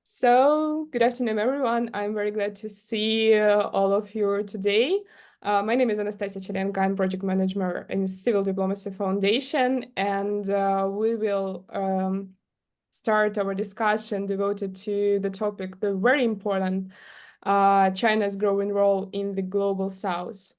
So, good afternoon, everyone. I'm very glad to see all of you today. My name is Anastasia Chelenko. I'm project manager in Civil Diplomacy Foundation, and we will start our discussion devoted to the topic, the very important China's growing role in the global South.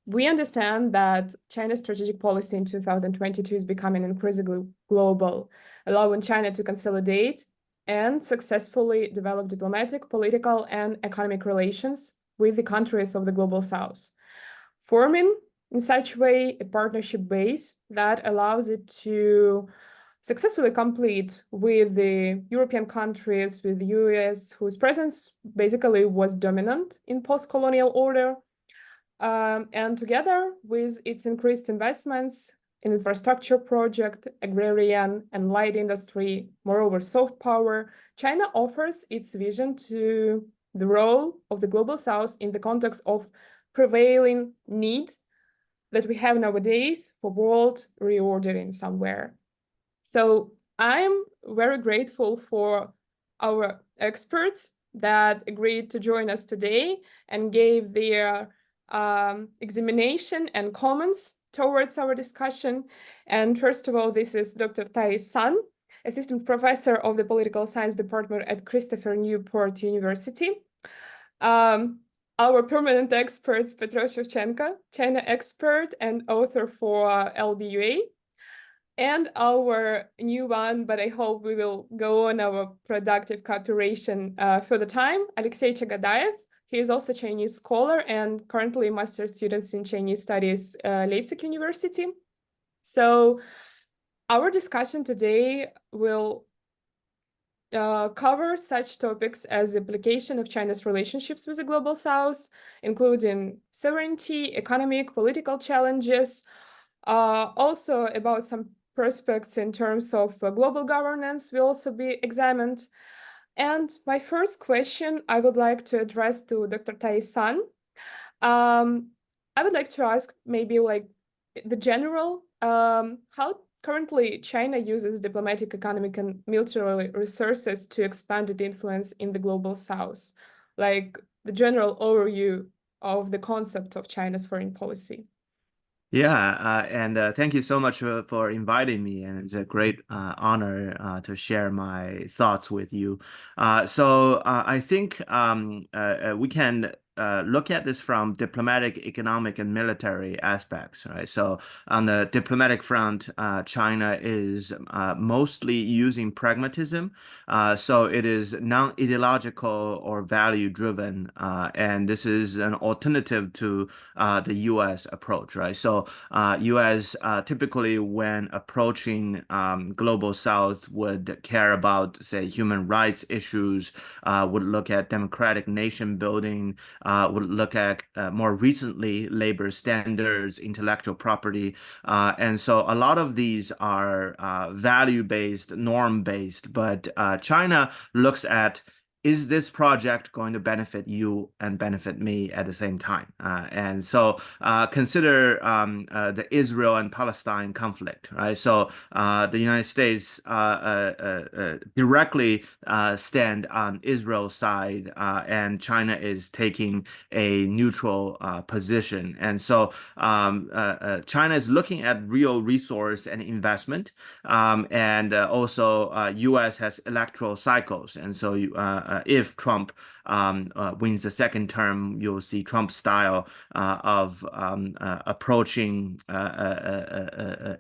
We understand that China's strategic policy in 2022 is becoming increasingly global, allowing China to consolidate and successfully develop diplomatic, political, and economic relations with the countries of the global South, forming in such a way a partnership base that allows it to successfully compete with the European countries, with the US, whose presence basically was dominant in post-colonial order. And together with its increased investments in infrastructure project, agrarian and light industry, moreover, soft power, China offers its vision to the role of the global South in the context of prevailing need that we have nowadays for world reordering somewhere. So I'm very grateful for our experts that agreed to join us today and gave their examination and comments towards our discussion. And first of all, this is Dr. Taiyi, Assistant Professor of the Political Science Department at Christopher Newport University. Our permanent experts, Petro Shevchenko, China expert and author for LB.ua. And our new one, but I hope we will go on our productive cooperation for the time, Alexey Chigadayev. He is also a Chinese scholar and currently master's students in Chinese studies, Leipzig University. So our discussion today will cover such topics as the implication of China's relationships with the global South, including sovereignty, economic, political challenges, also about some prospects in terms of global governance will also be examined. And my first question I would like to address to Dr. Taiyi. I would like to ask maybe like the general, how currently China uses diplomatic, economic, and military resources to expand its influence in the global South, like the general overview of the concept of China's foreign policy. Yeah, and thank you so much for inviting me, and it's a great honor to share my thoughts with you. I think we can look at this from diplomatic, economic, and military aspects, right? So on the diplomatic front, China is mostly using pragmatism. So it is non-ideological or value-driven, and this is an alternative to the U.S. approach, right? So U.S. Typically, when approaching global South, would care about, say, human rights issues, would look at democratic nation building, would look at more recently labor standards, intellectual property, and so a lot of these are value-based, norm-based, but China looks at, is this project going to benefit you and benefit me at the same time? And so consider the Israel and Palestine conflict, right? So the United States directly stand on Israel's side, and China is taking a neutral position. And so China is looking at real resource and investment, and also U.S. has electoral cycles, and so if Trump wins the second term, you'll see Trump's style of approaching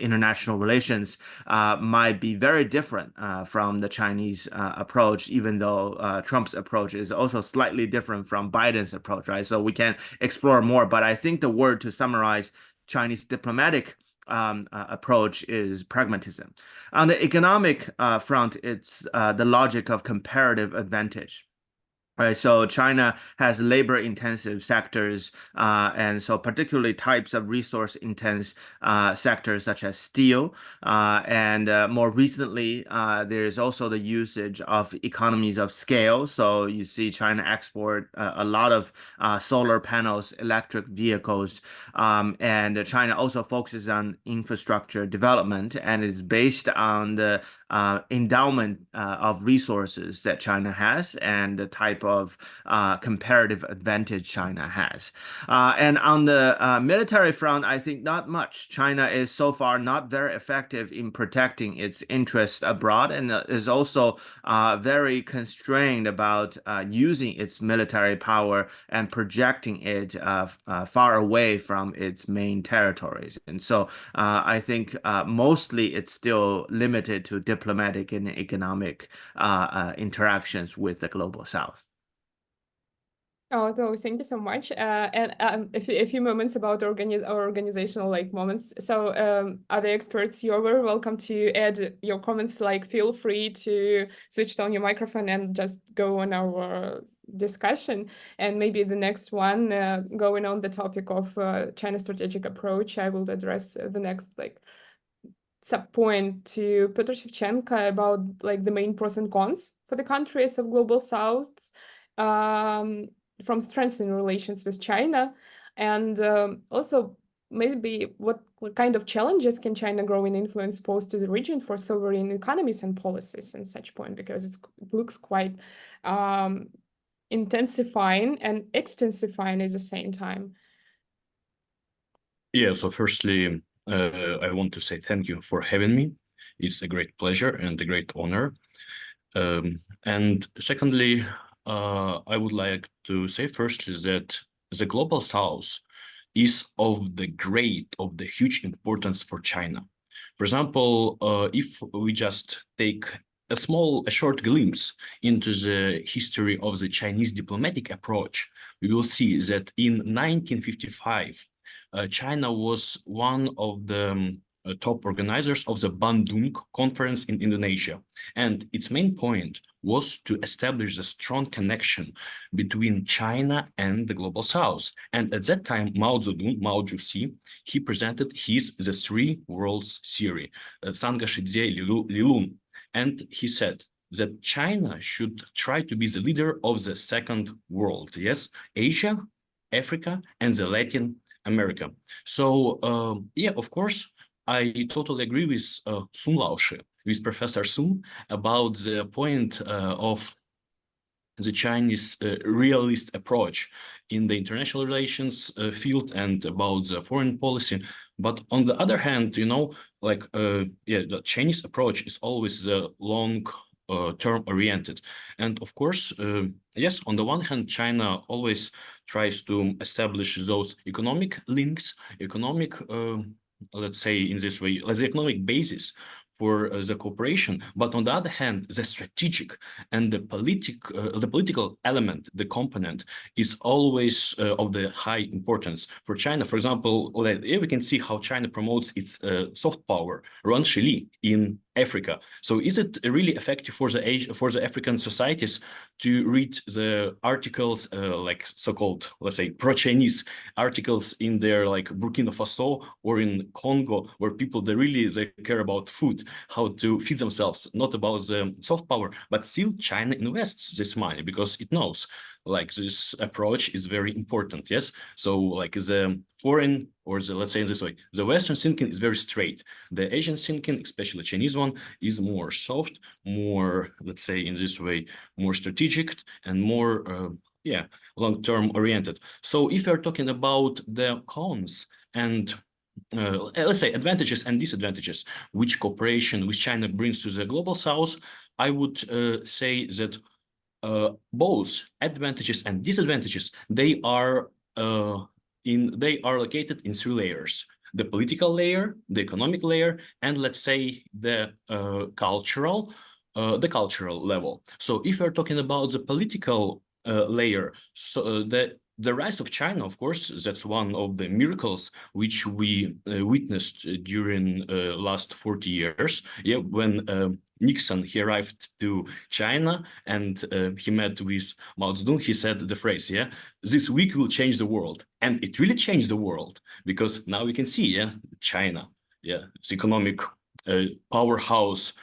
international relations might be very different from the Chinese approach, even though Trump's approach is also slightly different from Biden's approach, right? So we can explore more, but I think the word to summarize Chinese diplomatic approach is pragmatism. On the economic front, it's the logic of comparative advantage. Right, so China has labor-intensive sectors, and so particularly types of resource-intense sectors such as steel, and more recently, there is also the usage of economies of scale. So you see China export a lot of solar panels, electric vehicles, and China also focuses on infrastructure development, and it's based on the endowment of resources that China has and the type of comparative advantage China has. And on the military front, I think not much. China is so far not very effective in protecting its interests abroad and is also very constrained about using its military power and projecting it far away from its main territories. And so I think mostly it's still limited to diplomatic and economic interactions with the global south. Oh, no, thank you so much. And a few moments about our organizational like moments. So, other experts, you're very welcome to add your comments. Like, feel free to switch on your microphone and just go on our discussion. And maybe the next one, going on the topic of China's strategic approach, I will address the next like sub point to Petro Shevchenko about like the main pros and cons for the countries of global south. Um, from strengthening relations with China, and also maybe what kind of challenges can China grow in influence pose to the region for sovereign economies and policies in such point, because it looks quite um, intensifying and extensifying at the same time. Yeah, so firstly, I want to say thank you for having me. It's a great pleasure and a great honor. And secondly, I would like to say firstly that the global south is of the huge importance for China. For example, if we just take a short glimpse into the history of the Chinese diplomatic approach, we will see that in 1955, China was one of the top organizers of the Bandung conference in Indonesia. And its main point was to establish a strong connection between China and the global south. And at that time, Mao Zedong, Mao Zedong, he presented the three worlds theory, Sanga Shidze Lilun. And he said that China should try to be the leader of the second world. Yes, Asia, Africa, and the Latin America. So yeah, of course, I totally agree with Sun Laoshi, with Professor Sun, about the point of the Chinese realist approach in the international relations field and about the foreign policy. But on the other hand, you know, like yeah, the Chinese approach is always the long term oriented. And of course, yes, on the one hand, China always tries to establish those economic links, economic, let's say in this way, as the economic basis for the cooperation. But on the other hand, the strategic and the political element, the component, is always of the high importance for China. For example, here we can see how China promotes its soft power, Ruan Shili in Africa. So is it really effective for the African societies to read the articles, like so-called, let's say, pro-Chinese articles in their like Burkina Faso or in Congo, where people they care about food, how to feed themselves, not about the soft power, but still China invests this money because it knows like this approach is very important. Yes, so like the foreign, or the, let's say in this way, the Western thinking is very straight. The Asian thinking, especially Chinese one, is more soft, more, let's say in this way, more strategic and more yeah, long-term oriented. So if you're talking about the cons and let's say advantages and disadvantages which cooperation with China brings to the global south, I would say that both advantages and disadvantages, they are located in three layers: the political layer, the economic layer, and let's say the cultural level. So if we're talking about the political layer, so the rise of China, of course, that's one of the miracles which we witnessed during last 40 years. Yeah, when Nixon, he arrived to China and he met with Mao Zedong, he said the phrase, yeah, this week will change the world. And it really changed the world, because now we can see, yeah, China, yeah, it's economic powerhouse,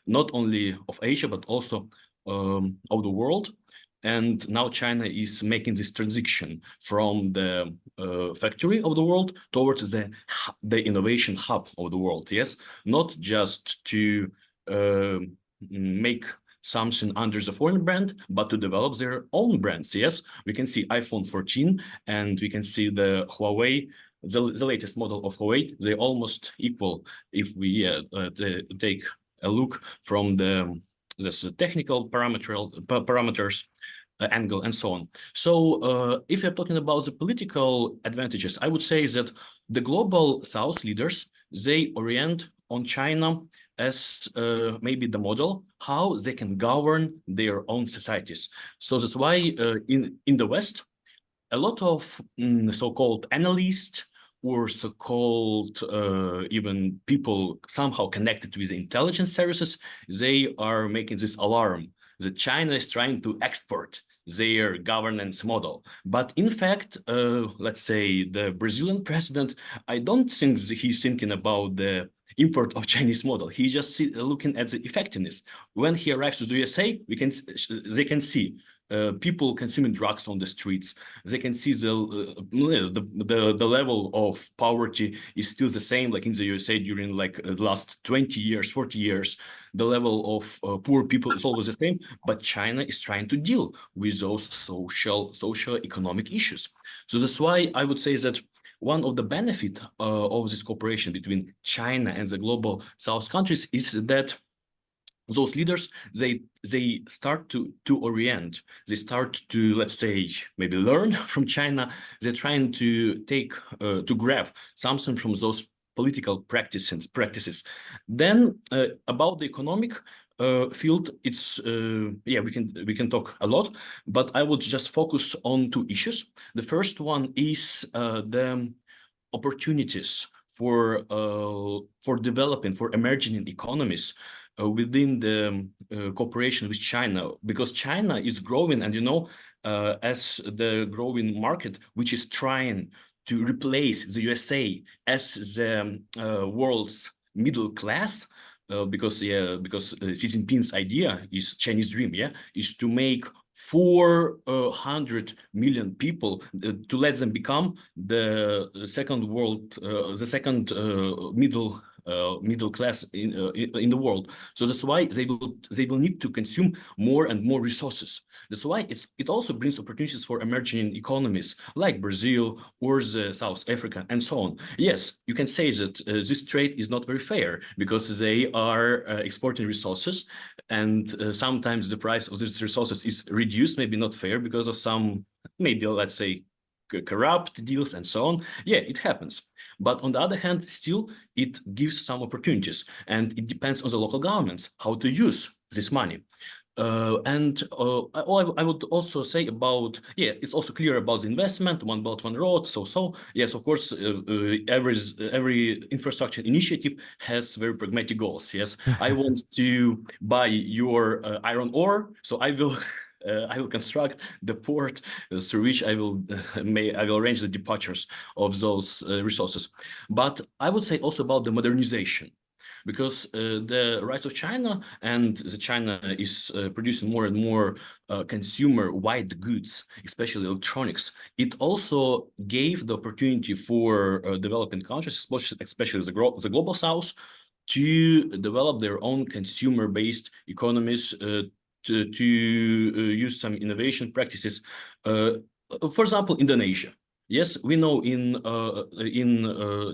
not only of Asia, but also of the world. And now China is making this transition from the factory of the world towards the innovation hub of the world. Yes, not just to make something under the foreign brand, but to develop their own brands. Yes, we can see iPhone 14 and we can see the Huawei, the latest model of Huawei. They almost equal if we take a look from this technical parameters angle and so on. So if you're talking about the political advantages, I would say that the global South leaders, they orient on China as maybe the model how they can govern their own societies. So that's why in the West, a lot of so-called analysts or so-called even people somehow connected with the intelligence services, they are making this alarm that China is trying to export their governance model. But in fact, let's say the Brazilian president, I don't think he's thinking about the import of Chinese model. He's just looking at the effectiveness. When he arrives to the USA, they can see people consuming drugs on the streets. They can see the level of poverty is still the same, like in the USA during like the last 20 years, 40 years. The level of poor people is always the same, but China is trying to deal with those socio-economic issues. So that's why I would say that one of the benefits of this cooperation between China and the global South countries is that those leaders, they start to orient, they start to, let's say, maybe learn from China. They're trying to take to grab something from those political practices. Then about the economic field, it's yeah, we can talk a lot, but I would just focus on two issues. The first one is the opportunities for developing, for emerging economies within the cooperation with China, because China is growing, and you know, as the growing market, which is trying to replace the USA as the world's middle class, because Xi Jinping's idea is Chinese dream, yeah, is to make 400 million people to let them become the second middle class in the world. So that's why they will need to consume more and more resources. That's why it also brings opportunities for emerging economies like Brazil or South Africa and so on. Yes, you can say that this trade is not very fair because they are exporting resources, and sometimes the price of these resources is reduced, maybe not fair because of some, maybe let's say, corrupt deals and so on. Yeah, it happens. But on the other hand, still, it gives some opportunities, and it depends on the local governments how to use this money. I would also say about, yeah, it's also clear about the investment, One Belt, One Road. So yes, of course, every infrastructure initiative has very pragmatic goals. Yes, I want to buy your iron ore, so I will construct the port through which I will arrange the departures of those resources. But I would say also about the modernization, because the rise of China and China is producing more and more consumer white goods, especially electronics. It also gave the opportunity for developing countries, especially the global South, to develop their own consumer-based economies, to use some innovation practices. For example, Indonesia. Yes, we know in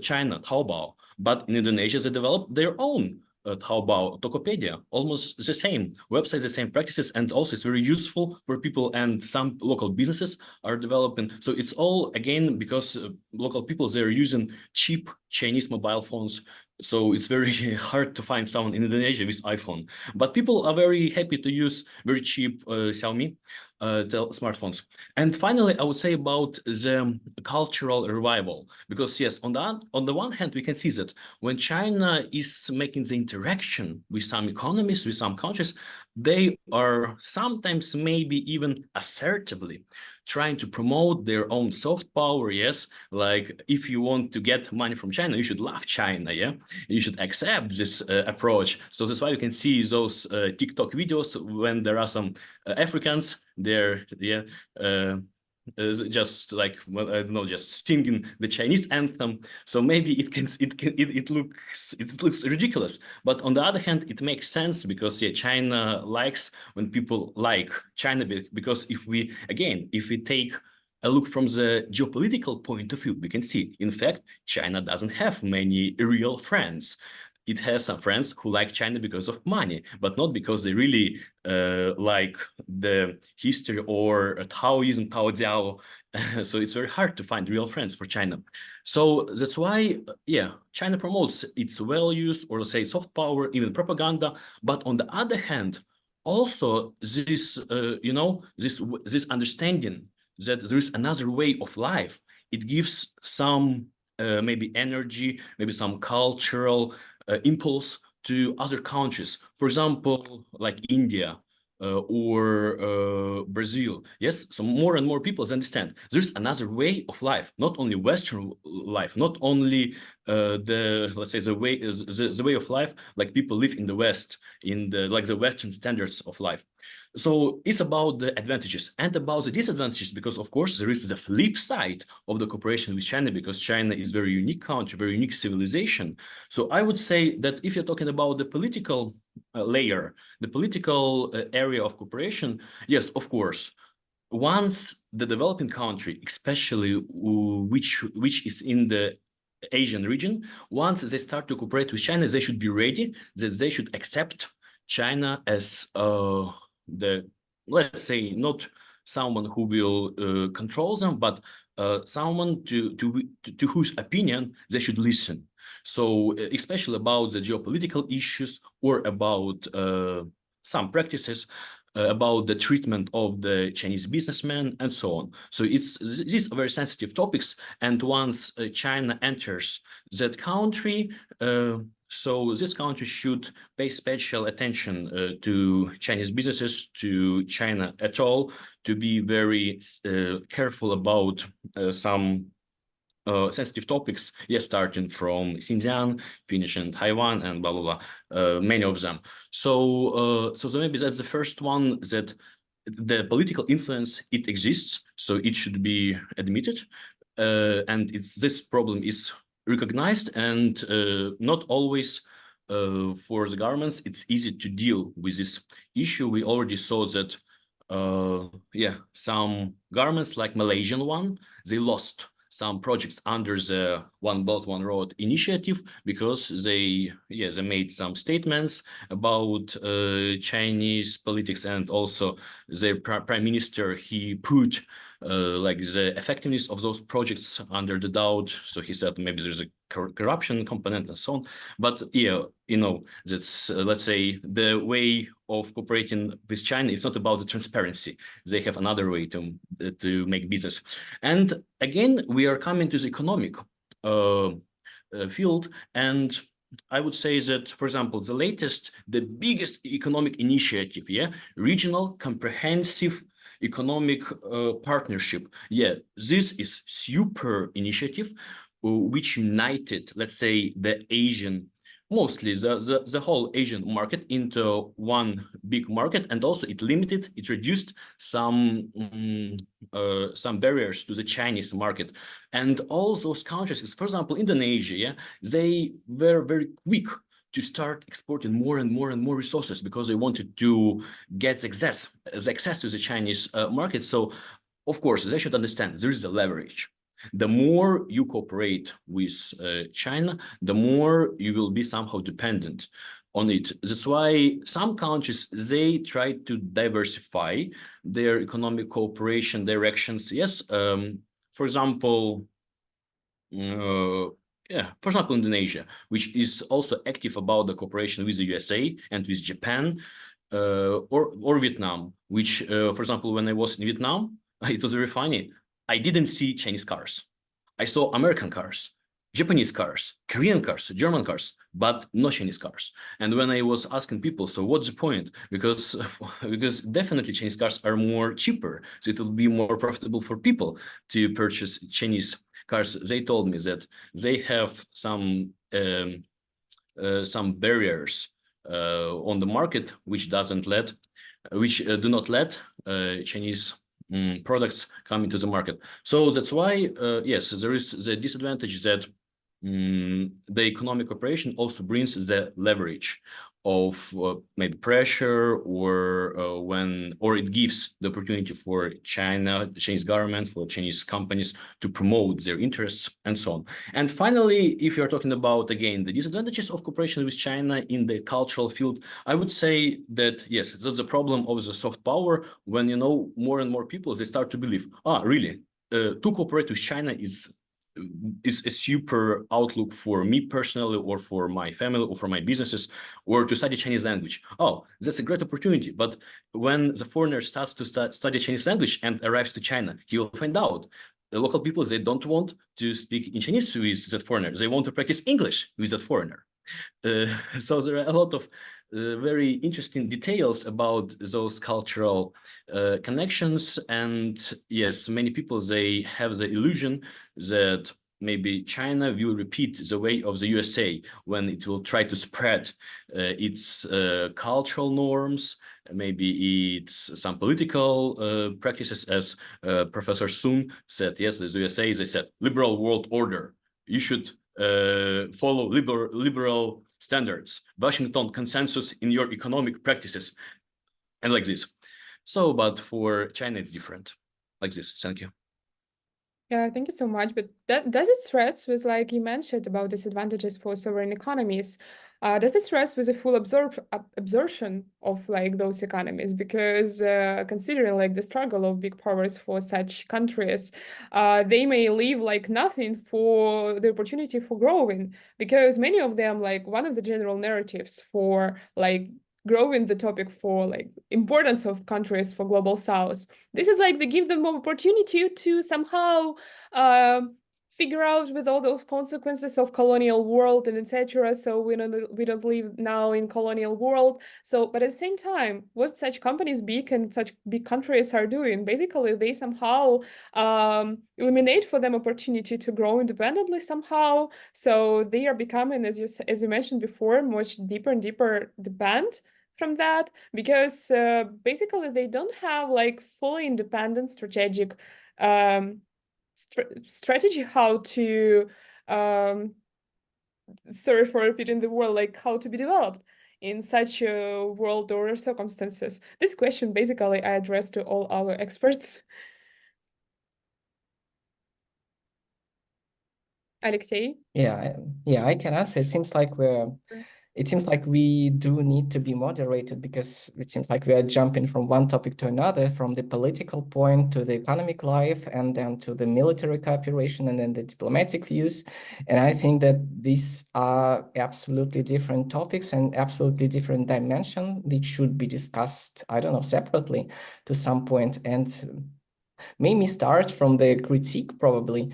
China, Taobao, but in Indonesia, they developed their own Taobao, Tokopedia, almost the same website, the same practices, and also it's very useful for people, and some local businesses are developing. So it's all, again, because local people, they're using cheap Chinese mobile phones. So it's very hard to find someone in Indonesia with iPhone, but people are very happy to use very cheap Xiaomi. smartphones. And finally, I would say about the cultural revival, because yes, on the one hand, we can see that when China is making the interaction with some economies, with some countries, they are sometimes maybe even assertively trying to promote their own soft power. Yes, like if you want to get money from China, you should love China. Yeah, you should accept this approach. So that's why you can see those TikTok videos when there are some Africans there, yeah, just like, well, I don't know, just singing the Chinese anthem. So maybe it looks ridiculous, but on the other hand, it makes sense because yeah, China likes when people like China, because if we take a look from the geopolitical point of view, we can see, in fact, China doesn't have many real friends. It has some friends who like China because of money, but not because they really like the history or Taoism, Tao Jiao. So it's very hard to find real friends for China. So that's why, yeah, China promotes its values, or let's say soft power, even propaganda. But on the other hand, also this, this understanding that there is another way of life. It gives some maybe energy, maybe some cultural impulse to other countries. For example, like India or Brazil. Yes, so more and more people understand there's another way of life, not only Western life, not only let's say the way of life like people live in the West, in the Western standards of life. So it's about the advantages and about the disadvantages, because of course there is the flip side of the cooperation with China, because China is very unique country, very unique civilization. So I would say that if you're talking about the political layer, the political area of cooperation, yes, of course, once the developing country, especially which is in the Asian region, once they start to cooperate with China, they should be ready, that they should accept China as let's say, not someone who will control them, but someone to whose opinion they should listen. So especially about the geopolitical issues or about some practices, about the treatment of the Chinese businessmen and so on. So these are very sensitive topics. And once China enters that country, so this country should pay special attention to Chinese businesses, to China at all, to be very careful about some sensitive topics, yes, starting from Xinjiang, finishing Taiwan, and blah blah blah, many of them. So maybe that's the first one, that the political influence, it exists, so it should be admitted, and this problem is recognized, and not always for the governments it's easy to deal with this issue. We already saw that yeah, some governments like Malaysian one, they lost some projects under the One Belt, One Road initiative because they made some statements about Chinese politics, and also the prime minister, he put like the effectiveness of those projects under the doubt. So he said maybe there's a corruption component and so on. But yeah, that's let's say the way of cooperating with China. It's not about the transparency. They have another way to make business. And again, we are coming to the economic field, and I would say that, for example, the biggest economic initiative, regional comprehensive economic partnership. Yeah, this is super initiative which united, let's say, the Asian, mostly the whole Asian market into one big market, and also it reduced some barriers to the Chinese market. And all those countries, for example, Indonesia, they were very quick to start exporting more and more and more resources because they wanted to get access to the Chinese market. So, of course, they should understand there is a leverage. The more you cooperate with China, the more you will be somehow dependent on it. That's why some countries, they try to diversify their economic cooperation directions. Yes, for example, Indonesia, which is also active about the cooperation with the USA and with Japan. or Vietnam, which, for example, when I was in Vietnam, it was very funny. I didn't see Chinese cars. I saw American cars, Japanese cars, Korean cars, German cars, but no Chinese cars. And when I was asking people, so what's the point? Because definitely Chinese cars are more cheaper, so it will be more profitable for people to purchase Chinese cars. They told me that they have some barriers on the market which do not let Chinese products come into the market. So that's why, yes, there is the disadvantage that the economic cooperation also brings the leverage of maybe pressure, or it gives the opportunity for the Chinese government, for Chinese companies to promote their interests and so on. And finally, if you're talking about, again, the disadvantages of cooperation with China in the cultural field, I would say that, yes, that's the problem of the soft power when, more and more people, they start to believe, really, to cooperate with China is a super outlook for me personally, or for my family, or for my businesses, or to study Chinese language. Oh, that's a great opportunity. But when the foreigner starts to study Chinese language and arrives to China, he will find out the local people, they don't want to speak in Chinese with that foreigner. They want to practice English with that foreigner. So there are a lot of very interesting details about those cultural connections. And yes, many people, they have the illusion that maybe China will repeat the way of the USA when it will try to spread its cultural norms. Maybe it's some political practices, as Professor Sun said. Yes, the USA, they said, liberal world order. You should follow liberal standards, Washington consensus in your economic practices, and like this. So, but for China, it's different. Like this. Thank you. Yeah, thank you so much. But does it stress with, like you mentioned, about disadvantages for sovereign economies? Does it stress with a full absorption of like those economies? Because considering like the struggle of big powers for such countries, they may leave like nothing for the opportunity for growing. Because many of them, like one of the general narratives for like growing the topic for like importance of countries for global south, this is like they give them opportunity to somehow figure out with all those consequences of colonial world and etc. So we don't live now in colonial world. So but at the same time, what such companies big and such big countries are doing, basically they somehow eliminate for them opportunity to grow independently somehow. So they are becoming, as you mentioned before, much deeper and deeper dependent from that, because basically they don't have like fully independent strategic strategy how to sorry for repeating the word, like how to be developed in such a world or circumstances. This question basically I address to all our experts. Alexey? Yeah, I can answer. It seems like we do need to be moderated, because it seems like we are jumping from one topic to another, from the political point to the economic life, and then to the military cooperation, and then the diplomatic views. And I think that these are absolutely different topics and absolutely different dimension that should be discussed, I don't know, separately to some point. And made me start from the critique, probably.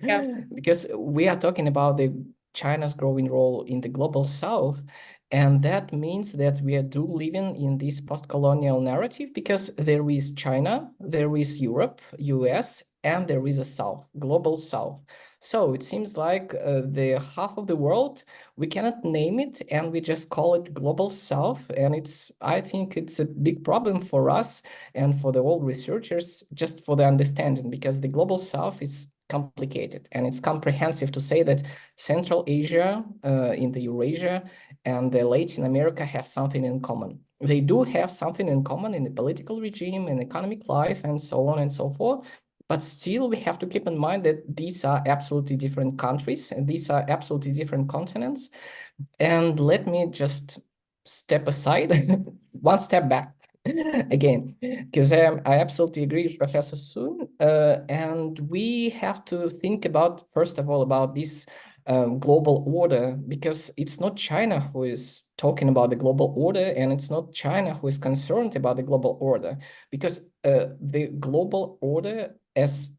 Yeah. Because we are talking about China's growing role in the global south, and that means that we are living in this post-colonial narrative, because there is China, there is Europe, US, and there is a south, global south. So it seems like the half of the world, we cannot name it, and we just call it global south. And I think it's a big problem for us and for the old researchers, just for the understanding, because the global south is complicated, and it's comprehensive to say that Central Asia, in the Eurasia, and the Latin America have something in common. They do have something in common in the political regime and economic life and so on and so forth. But still, we have to keep in mind that these are absolutely different countries, and these are absolutely different continents. And let me just step aside, one step back. Again, because I absolutely agree with Professor Sun, and we have to think about, first of all, about this global order, because it's not China who is talking about the global order, and it's not China who is concerned about the global order, because the global order as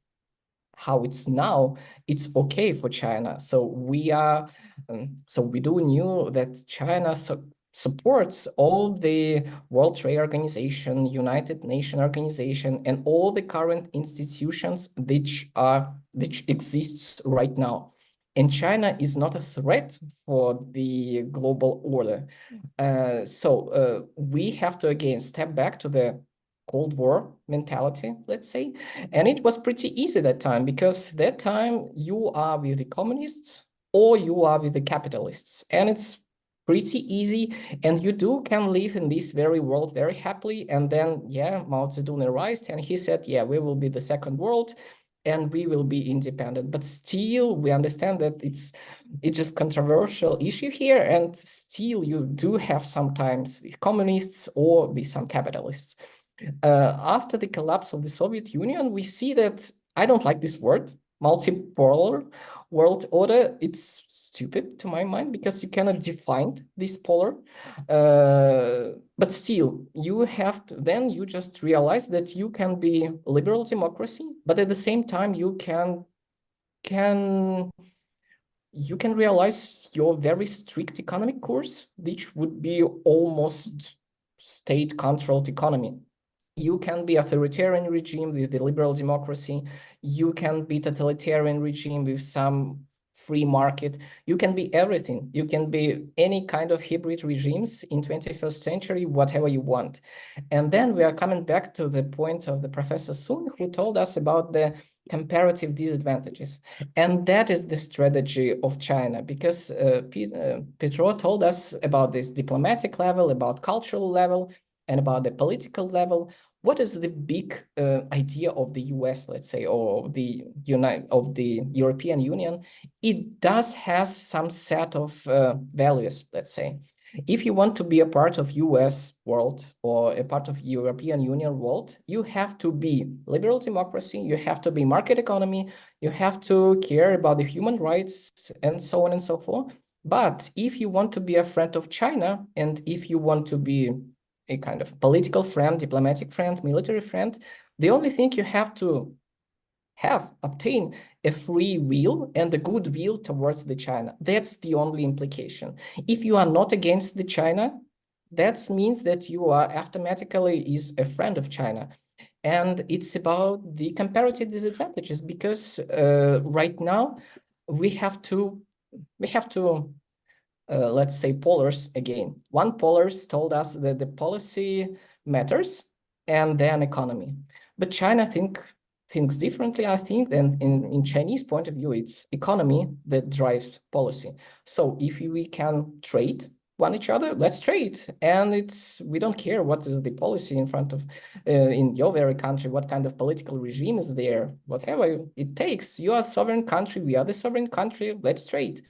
how it's now, it's okay for China. So we do knew that China supports all the World Trade Organization, United Nations Organization, and all the current institutions which exists right now. And China is not a threat for the global order. So we have to again step back to the Cold War mentality, let's say. And it was pretty easy that time, because that time you are with the communists or you are with the capitalists. And it's pretty easy, and you can live in this very world very happily. And then, yeah, Mao Zedong arrived and he said, yeah, we will be the second world and we will be independent. But still, we understand that it's just controversial issue here, and still you do have sometimes communists or with some capitalists. After the collapse of the Soviet Union, we see that, I don't like this word, multipolar world order. It's stupid to my mind, because you cannot define this polar. But still, you have to, then you just realize that you can be liberal democracy, but at the same time, you can realize your very strict economic course, which would be almost state-controlled economy. You can be authoritarian regime with the liberal democracy. You can be totalitarian regime with some free market. You can be everything. You can be any kind of hybrid regimes in 21st century, whatever you want. And then we are coming back to the point of the Professor Sun, who told us about the comparative disadvantages. And that is the strategy of China, because Petro told us about this diplomatic level, about cultural level, and about the political level. What is the big idea of the US, let's say, or the European Union? It does has some set of values, let's say. If you want to be a part of US world or a part of European Union world, you have to be liberal democracy, you have to be market economy, you have to care about the human rights, and so on and so forth. But if you want to be a friend of China, and if you want to be a kind of political friend, diplomatic friend, military friend, the only thing you have to obtain a free will and a good will towards the China. That's the only implication. If you are not against the China, that means that you are automatically is a friend of China. And it's about the comparative disadvantages, because right now we have to let's say polars again. One polars told us that the policy matters and then economy. But China thinks differently, I think, and in Chinese point of view, it's economy that drives policy. So if we can trade one each other, let's trade. And we don't care what is the policy in front of, in your very country, what kind of political regime is there, whatever it takes. You are a sovereign country, we are the sovereign country, let's trade.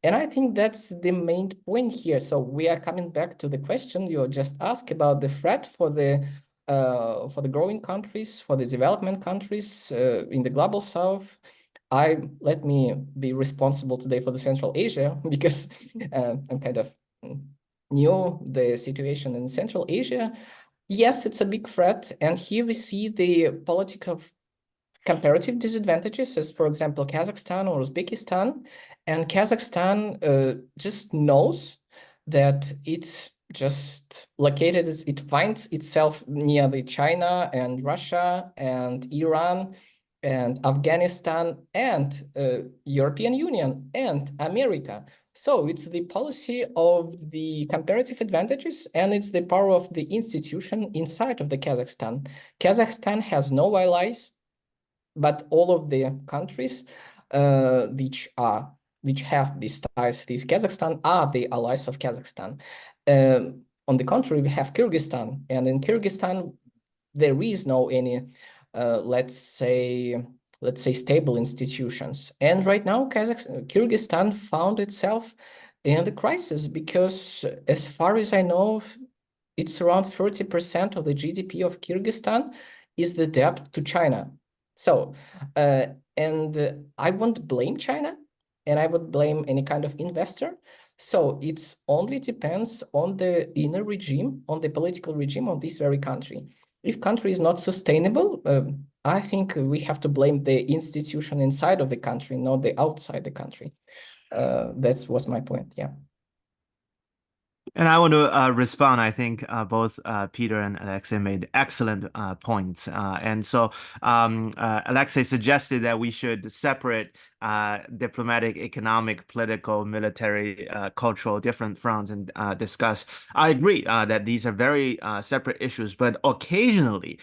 And I think that's the main point here. So we are coming back to the question you just asked about the threat for the growing countries, for the development countries in the global south. Let me be responsible today for the Central Asia, because I'm kind of new the situation in Central Asia. Yes, it's a big threat. And here we see the politics of comparative disadvantages, as for example, Kazakhstan or Uzbekistan. And Kazakhstan just knows that it's just located, it finds itself near the China and Russia and Iran and Afghanistan and European Union and America. So it's the policy of the comparative advantages, and it's the power of the institution inside of the Kazakhstan. Kazakhstan has no allies, but all of the countries which have these ties with Kazakhstan are the allies of Kazakhstan. On the contrary, we have Kyrgyzstan, and in Kyrgyzstan there is no any let's say stable institutions. And right now Kyrgyzstan found itself in the crisis, because as far as I know, it's around 30% of the GDP of Kyrgyzstan is the debt to China. So, and I won't blame China, and I would blame any kind of investor, So it's only depends on the inner regime, on the political regime of this very country. If country is not sustainable, I think we have to blame the institution inside of the country, not the outside the country. That was my point. Yeah. And I want to respond. I think both Peter and Alexey made excellent points. And so Alexey suggested that we should separate diplomatic, economic, political, military, cultural, different fronts and discuss. I agree that these are very separate issues, but occasionally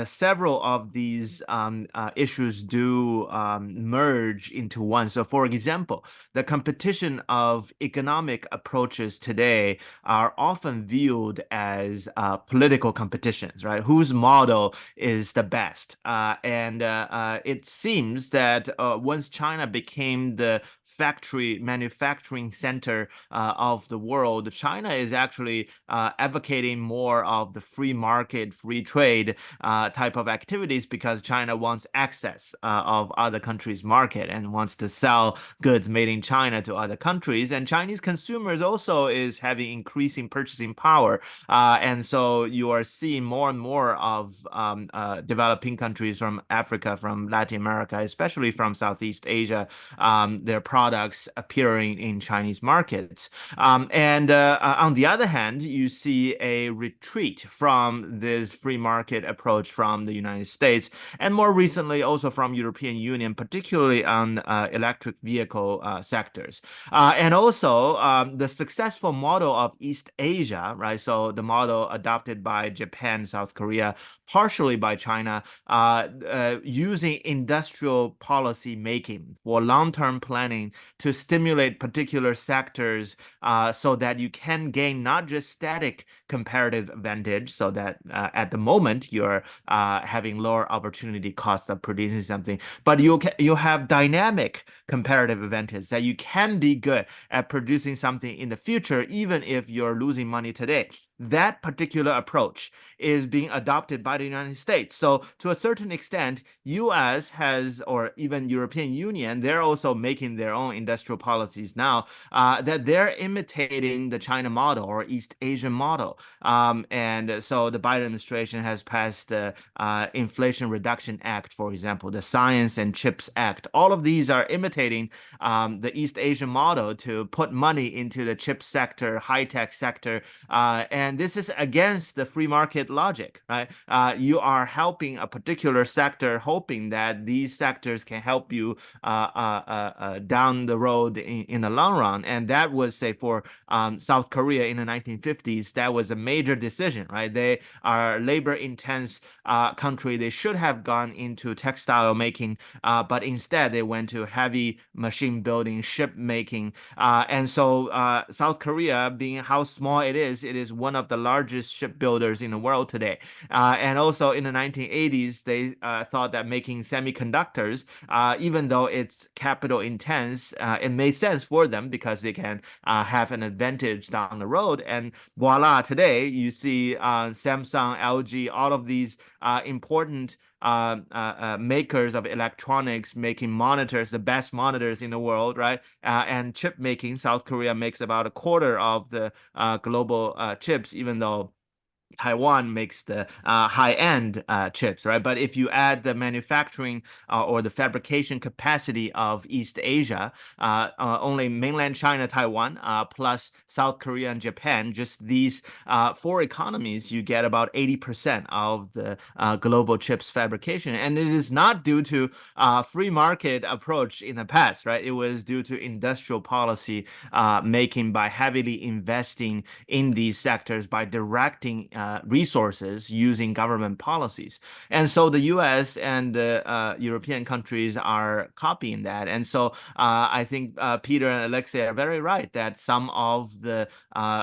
several of these issues do merge into one. So, for example, the competition of economic approaches today are often viewed as political competitions, right? Whose model is the best? And it seems that once China became the manufacturing center of the world, China is actually advocating more of the free market, free trade type of activities because China wants access of other countries' market and wants to sell goods made in China to other countries. And Chinese consumers also is having increasing purchasing power. And so you are seeing more and more of developing countries from Africa, from Latin America, especially from Southeast Asia, their products appearing in Chinese markets. And on the other hand, you see a retreat from this free market approach from the United States, and more recently also from European Union, particularly on electric vehicle sectors. And also the successful model of East Asia, right? So the model adopted by Japan, South Korea, partially by China, using industrial policy making for long-term planning to stimulate particular sectors so that you can gain not just static comparative advantage, so that at the moment you're having lower opportunity cost of producing something, but you have dynamic comparative advantage that you can be good at producing something in the future, even if you're losing money today. That particular approach is being adopted by the United States. So to a certain extent, US has, or even European Union, they're also making their own industrial policies now that they're imitating the China model or East Asian model. And so the Biden administration has passed the Inflation Reduction Act, for example, the Science and Chips Act. All of these are imitating the East Asian model to put money into the chip sector, high-tech sector, and this is against the free market logic, right? You are helping a particular sector, hoping that these sectors can help you down the road in the long run. And that was, say, for South Korea in the 1950s, that was a major decision, right? They are labor-intense country. They should have gone into textile making, but instead they went to heavy machine building, ship making. And so South Korea, being how small it is one of the largest shipbuilders in the world today. And also in the 1980s, they thought that making semiconductors, even though it's capital intense, it made sense for them because they can have an advantage down the road. And voila, today you see Samsung, LG, all of these important makers of electronics making monitors, the best monitors in the world, right? And chip making, South Korea makes about a quarter of the global chips, even though Taiwan makes the high-end chips, right? But if you add the manufacturing or the fabrication capacity of East Asia, only mainland China, Taiwan, plus South Korea and Japan, just these four economies, you get about 80% of the global chips fabrication. And it is not due to free market approach in the past, right? It was due to industrial policy making by heavily investing in these sectors, by directing resources using government policies. And so the US and the European countries are copying that. And so I think Peter and Alexey are very right that some of the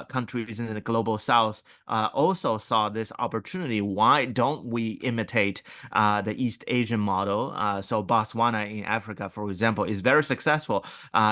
countries in the global South also saw this opportunity. Why don't we imitate the East Asian model? So Botswana in Africa, for example, is very successful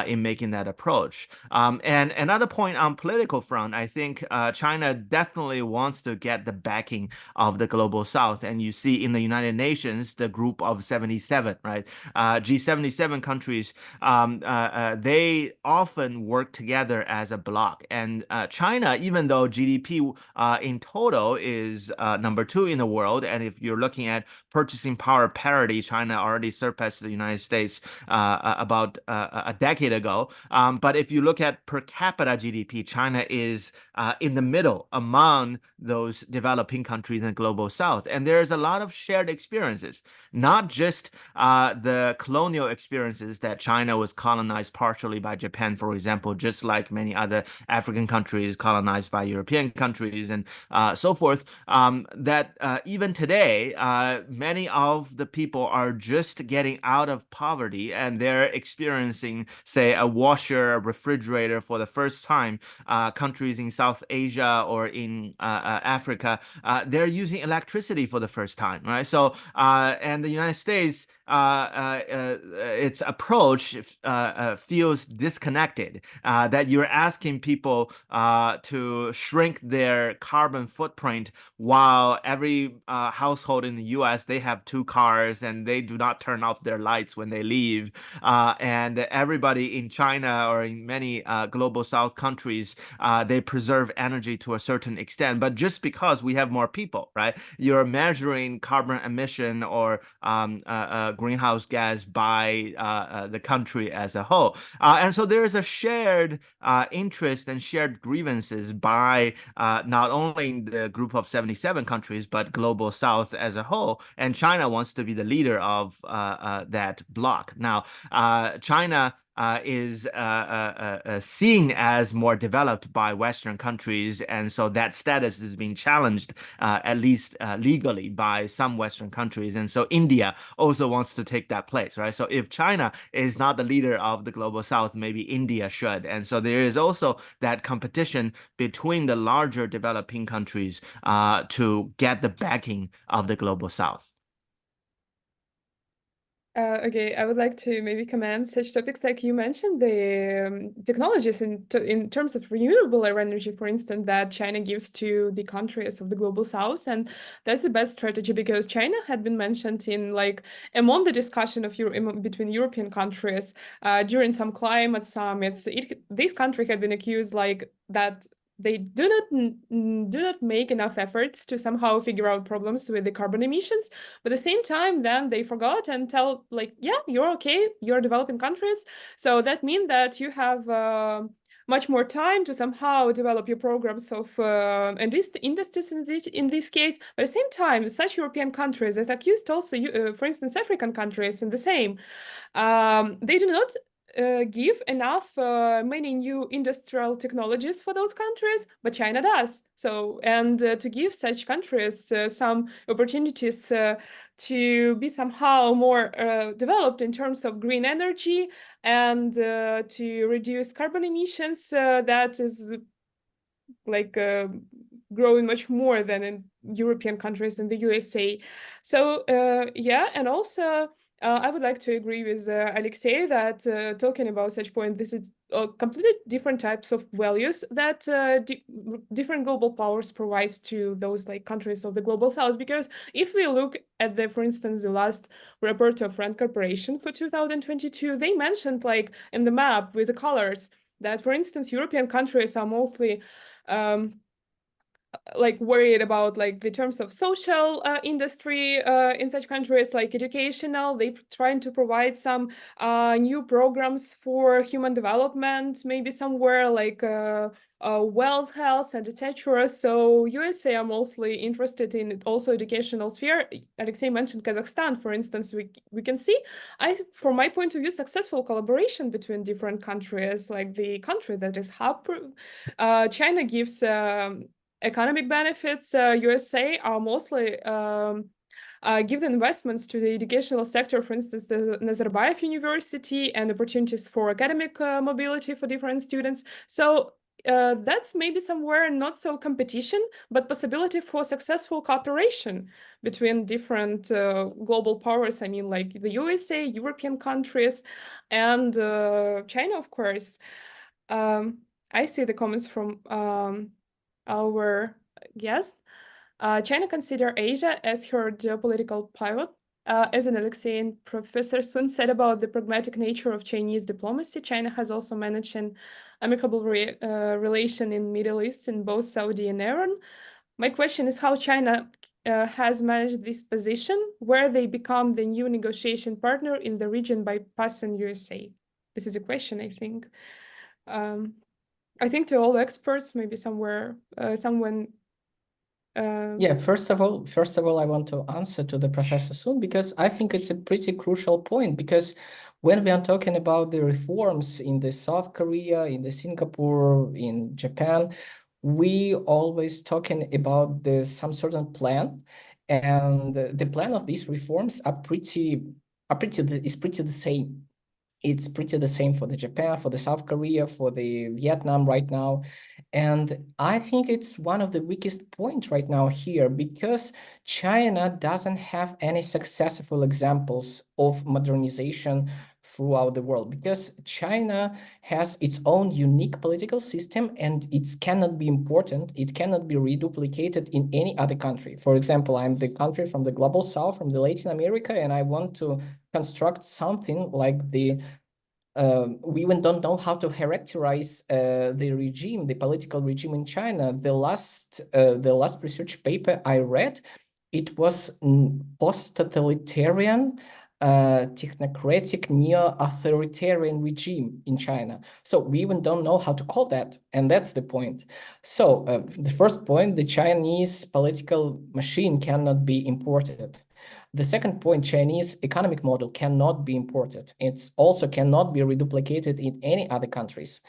in making that approach. And another point on political front, I think China definitely wants to to get the backing of the global south. And you see in the United Nations, the group of 77, right? G77 countries, they often work together as a bloc. And China, even though GDP in total is number 2 in the world, and if you're looking at purchasing power parity, China already surpassed the United States about a decade ago. But if you look at per capita GDP, China is in the middle among those developing countries in global south. And there's a lot of shared experiences, not just the colonial experiences that China was colonized partially by Japan, for example, just like many other African countries colonized by European countries and so forth, that even today, many of the people are just getting out of poverty and they're experiencing, say, a washer, a refrigerator for the first time. Countries in South Asia or in Africa, they're using electricity for the first time, right? So, and the United States, its approach feels disconnected, that you're asking people to shrink their carbon footprint while every household in the US, they have 2 cars and they do not turn off their lights when they leave. And everybody in China or in many global south countries, they preserve energy to a certain extent. But just because we have more people, right? You're measuring carbon emission or greenhouse gas by the country as a whole. And so there is a shared interest and shared grievances by not only the group of 77 countries, but global south as a whole. And China wants to be the leader of that bloc. Now, China is seen as more developed by Western countries, and so that status is being challenged, at least legally, by some Western countries. And so India also wants to take that place, right? So if China is not the leader of the global south, maybe India should. And so there is also that competition between the larger developing countries to get the backing of the global south. Okay, I would like to maybe comment such topics like you mentioned, the technologies in terms of renewable energy, for instance, that China gives to the countries of the global south. And that's the best strategy because China had been mentioned in like among the discussion of between European countries during some climate summits. This country had been accused like that they do not make enough efforts to somehow figure out problems with the carbon emissions, but at the same time then they forgot and tell like, yeah, you're okay, you're developing countries, so that means that you have much more time to somehow develop your programs of industries in this case. But at the same time, such European countries as accused also, for instance, African countries in the same, they do not give enough many new industrial technologies for those countries, but China does. So, and to give such countries some opportunities to be somehow more developed in terms of green energy and to reduce carbon emissions, that is like growing much more than in European countries and the USA. So yeah, and also I would like to agree with Alexey that talking about such point, this is completely different types of values that different global powers provides to those like countries of the global south. Because if we look at the, for instance, the last report of Rand Corporation for 2022, they mentioned like in the map with the colors that, for instance, European countries are mostly like worried about like the terms of social industry in such countries, like educational. They trying to provide some new programs for human development, maybe somewhere like wealth, health, and etc. So USA are mostly interested in also educational sphere. Alexey mentioned Kazakhstan, for instance. We can see, from my point of view, successful collaboration between different countries, like the country that is hub. China gives economic benefits. USA are mostly give the investments to the educational sector, for instance, the Nazarbayev University, and opportunities for academic mobility for different students. So that's maybe somewhere not so competition, but possibility for successful cooperation between different global powers. I mean, like the USA, European countries, and China, of course. I see the comments from our guest. China considers Asia as her geopolitical pivot. As an Alexey and Professor Sun said about the pragmatic nature of Chinese diplomacy, China has also managed an amicable relation in Middle East in both Saudi and Iran. My question is how China has managed this position, where they become the new negotiation partner in the region by passing USA. This is a question, I think. I think to all experts, maybe someone. Yeah, first of all, I want to answer to the Professor Sun, because I think it's a pretty crucial point, because when we are talking about the reforms in the South Korea, in the Singapore, in Japan, we always talking about some certain plan, and the plan of these reforms is pretty the same. It's pretty the same for the Japan, for the South Korea, for the Vietnam right now. And I think it's one of the weakest points right now here, because China doesn't have any successful examples of modernization throughout the world, because China has its own unique political system, and it cannot be important, it cannot be reduplicated in any other country. For example, I'm the country from the global south, from the Latin America, and I want to construct something like we even don't know how to characterize the regime, the political regime in China. The last research paper I read, it was post-totalitarian, technocratic, neo-authoritarian regime in China. So we even don't know how to call that, and that's the point. So the first point, the Chinese political machine cannot be imported. The second point, Chinese economic model cannot be imported. It also cannot be reduplicated in any other countries.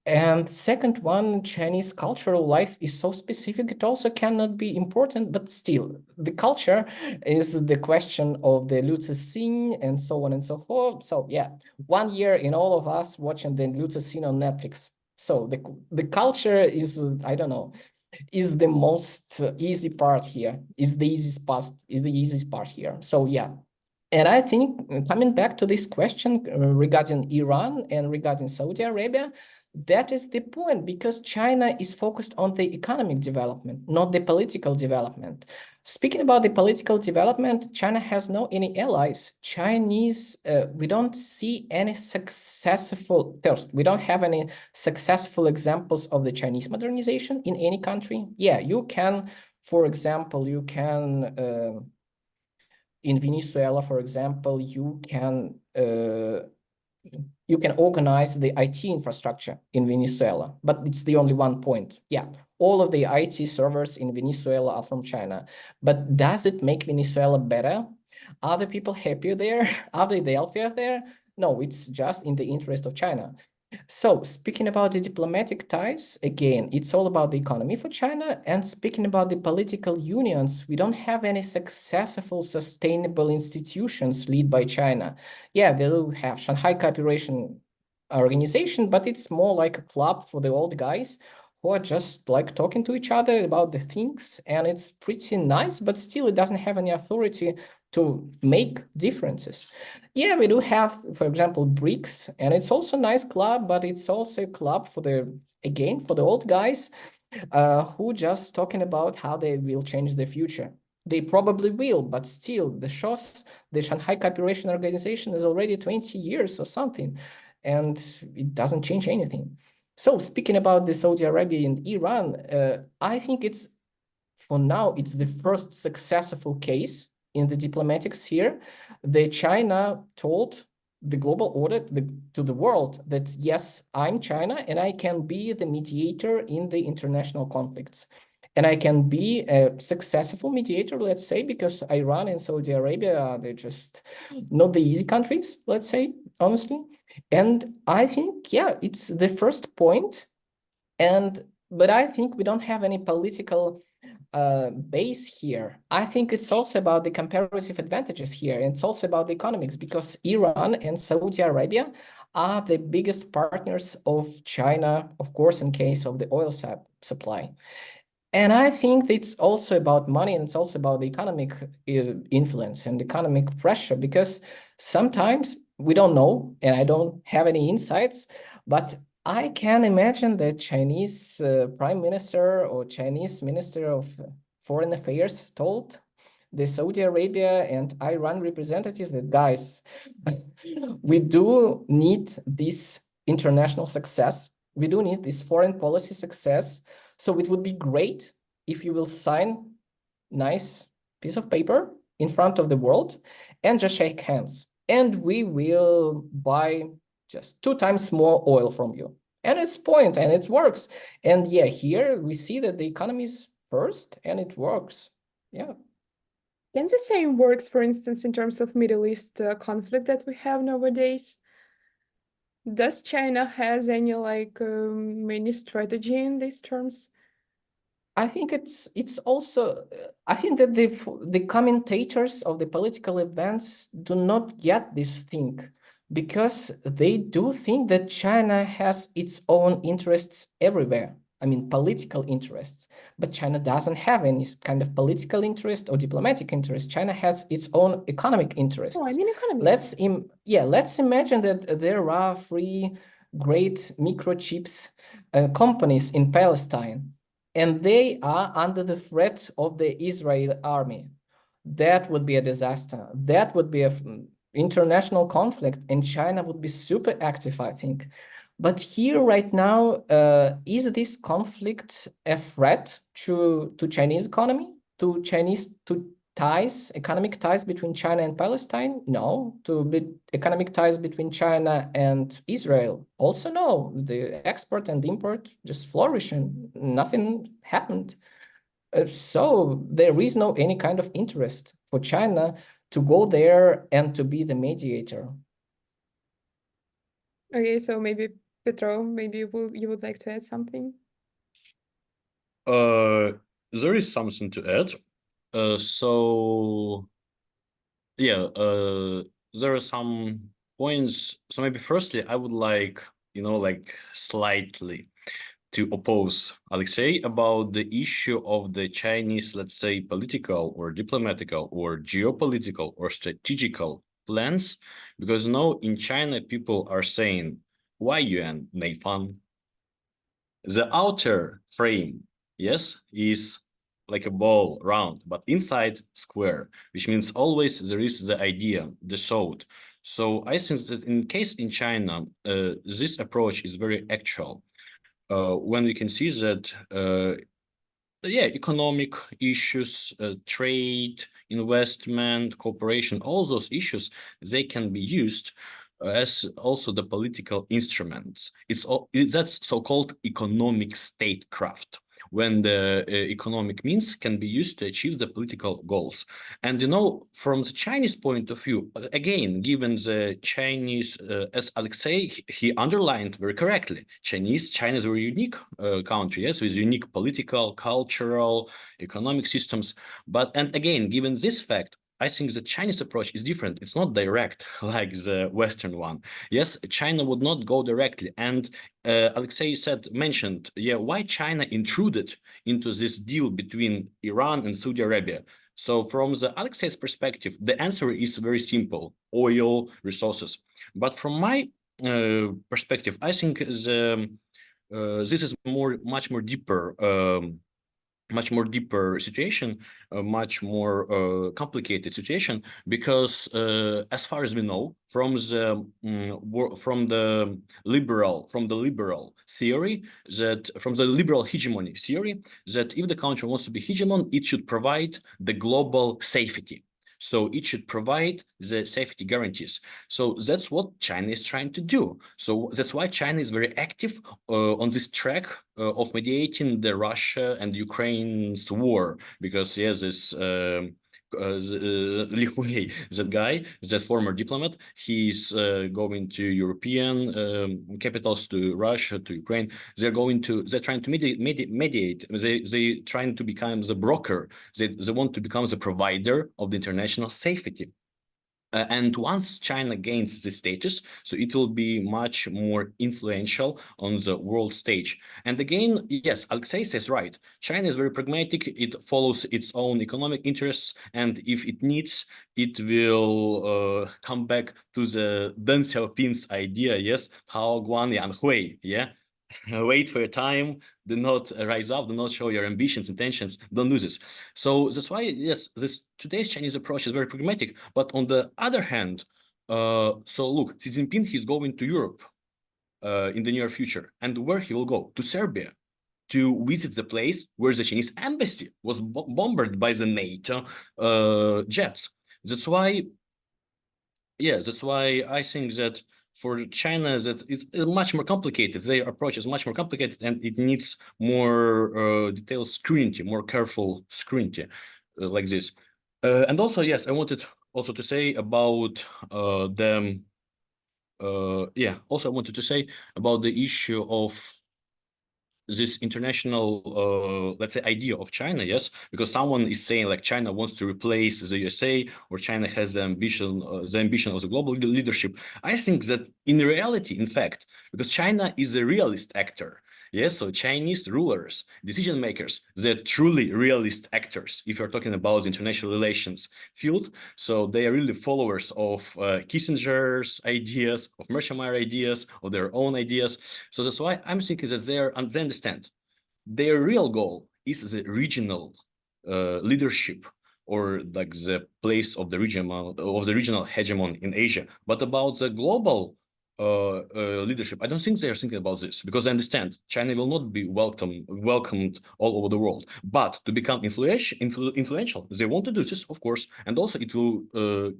And second one, Chinese cultural life is so specific, it also cannot be important, but still, the culture is the question of the Liu Cixin and so on and so forth. So yeah, 1 year in all of us watching the Liu Cixin on Netflix. So the culture is, I don't know, is the most easy part here, is the easiest part here. So yeah. And I think coming back to this question regarding Iran and regarding Saudi Arabia, that is the point, because China is focused on the economic development, not the political development. Speaking about the political development, China has no any allies. We don't see any we don't have any successful examples of the Chinese modernization in any country. Yeah, you can, for example, in Venezuela, for example, you can organize the IT infrastructure in Venezuela, but it's the only one point. Yeah, all of the IT servers in Venezuela are from China. But does it make Venezuela better? Are the people happier there? Are they healthier there? No, it's just in the interest of China. So speaking about the diplomatic ties, again, it's all about the economy for China. And speaking about the political unions, we don't have any successful, sustainable institutions led by China. Yeah, they do have Shanghai Cooperation Organization, but it's more like a club for the old guys who are just like talking to each other about the things. And it's pretty nice, but still it doesn't have any authority to make differences. Yeah, we do have, for example, BRICS, and it's also a nice club, but it's also a club for the old guys who just talking about how they will change the future. They probably will, but still, the Shanghai Cooperation Organization is already 20 years or something, and it doesn't change anything. So speaking about the Saudi Arabia and Iran, I think for now, it's the first successful case in the diplomatic sphere. China told the global order to the world that, yes, I'm China and I can be the mediator in the international conflicts. And I can be a successful mediator, let's say, because Iran and Saudi Arabia, they're just not the easy countries, let's say, honestly. And I think, yeah, it's the first point. But I think we don't have any political base here. I think it's also about the comparative advantages here. And it's also about the economics, because Iran and Saudi Arabia are the biggest partners of China, of course, in case of the oil supply. And I think it's also about money, and it's also about the economic influence and economic pressure, because sometimes we don't know, and I don't have any insights, but I can imagine that Chinese prime minister or Chinese minister of Foreign Affairs told the Saudi Arabia and Iran representatives that, guys, we do need this international success. We do need this foreign policy success. So it would be great if you will sign nice piece of paper in front of the world and just shake hands. And we will buy just 2 times more oil from you. And it's point, and it works. And yeah, here we see that the economy is first and it works. Yeah. Can the same works, for instance, in terms of Middle East conflict that we have nowadays? Does China has any many strategy in these terms? I think it's also I think that the commentators of the political events do not get this thing, because they do think that China has its own interests everywhere. I mean, political interests, but China doesn't have any kind of political interest or diplomatic interest. China has its own economic interests. Oh, I mean economy. Let's imagine that there are 3 great microchips companies in Palestine, and they are under the threat of the Israel army. That would be a disaster. That would be an international conflict, and China would be super active, I think. But here right now, is this conflict a threat to Chinese economy, to ties, economic ties between China and Palestine? No. Economic ties between China and Israel? Also no. The export and import just flourish and nothing happened. So there is no any kind of interest for China to go there and to be the mediator. Okay, so maybe Petro, maybe you would like to add something? There is something to add. So yeah, there are some points. So maybe firstly, I would like, slightly to oppose Alexey about the issue of the Chinese, let's say, political or diplomatical or geopolitical or strategical plans, because in China, people are saying, why yuan, Neifan? The outer frame, yes, is like a ball, round, but inside square, which means always there is the idea, the thought. So I think that in China, this approach is very actual. When we can see that, economic issues, trade, investment, cooperation, all those issues, they can be used as also the political instruments. That's so-called economic statecraft, when the economic means can be used to achieve the political goals. And from the Chinese point of view, again, given the Chinese, as Alexey, he underlined very correctly, China is a very unique country, yes, with unique political, cultural, economic systems. And again, given this fact, I think the Chinese approach is different. It's not direct like the Western one. Yes, China would not go directly. And Alexey mentioned, why China intruded into this deal between Iran and Saudi Arabia. So from the Alexey's perspective, the answer is very simple: oil resources. But from my perspective, I think this is much more deeper situation, a much more complicated situation, because as far as we know from the liberal theory, that from the liberal hegemony theory, that if the country wants to be hegemon, it should provide the global safety. So it should provide the safety guarantees. So that's what China is trying to do. So that's why China is very active on this track of mediating the Russia and Ukraine's war, because this Li Hui, that guy, that former diplomat, he's going to European capitals, to Russia, to Ukraine. They're trying to mediate. They trying to become the broker. They want to become the provider of the international safety. And once China gains this status, so it will be much more influential on the world stage. And again, yes, Alexey says right. China is very pragmatic. It follows its own economic interests, and if it needs, it will come back to the Deng Xiaoping's idea. Yes, Hao Guan Yan Hui. Yeah. wait for your time, do not rise up, do not show your ambitions, intentions, don't do this. So that's why, yes, this today's Chinese approach is very pragmatic. But on the other hand, so look, Xi Jinping, he's going to Europe in the near future. And where he will go? To Serbia, to visit the place where the Chinese embassy was bombarded by the NATO jets. That's why, yeah, that's why I think that for China, that it's much more complicated. Their approach is much more complicated, and it needs more detailed scrutiny, more careful scrutiny, like this. And also, yes, I wanted also to say about yeah. Also, I wanted to say about the issue of this international, let's say, idea of China, yes, because someone is saying like China wants to replace the USA, or China has the ambition of the global leadership. I think that in reality, in fact, because China is a realist actor, yes, so Chinese rulers, decision makers, they're truly realist actors. If you're talking about the international relations field, so they are really followers of Kissinger's ideas, of Mearsheimer ideas, of their own ideas. So that's why I'm thinking that they understand their real goal is the regional leadership, or like the place of the regional hegemon in Asia. But about the global leadership, I don't think they are thinking about this, because I understand China will not be welcomed all over the world. But to become influential, they want to do this, of course, and also it will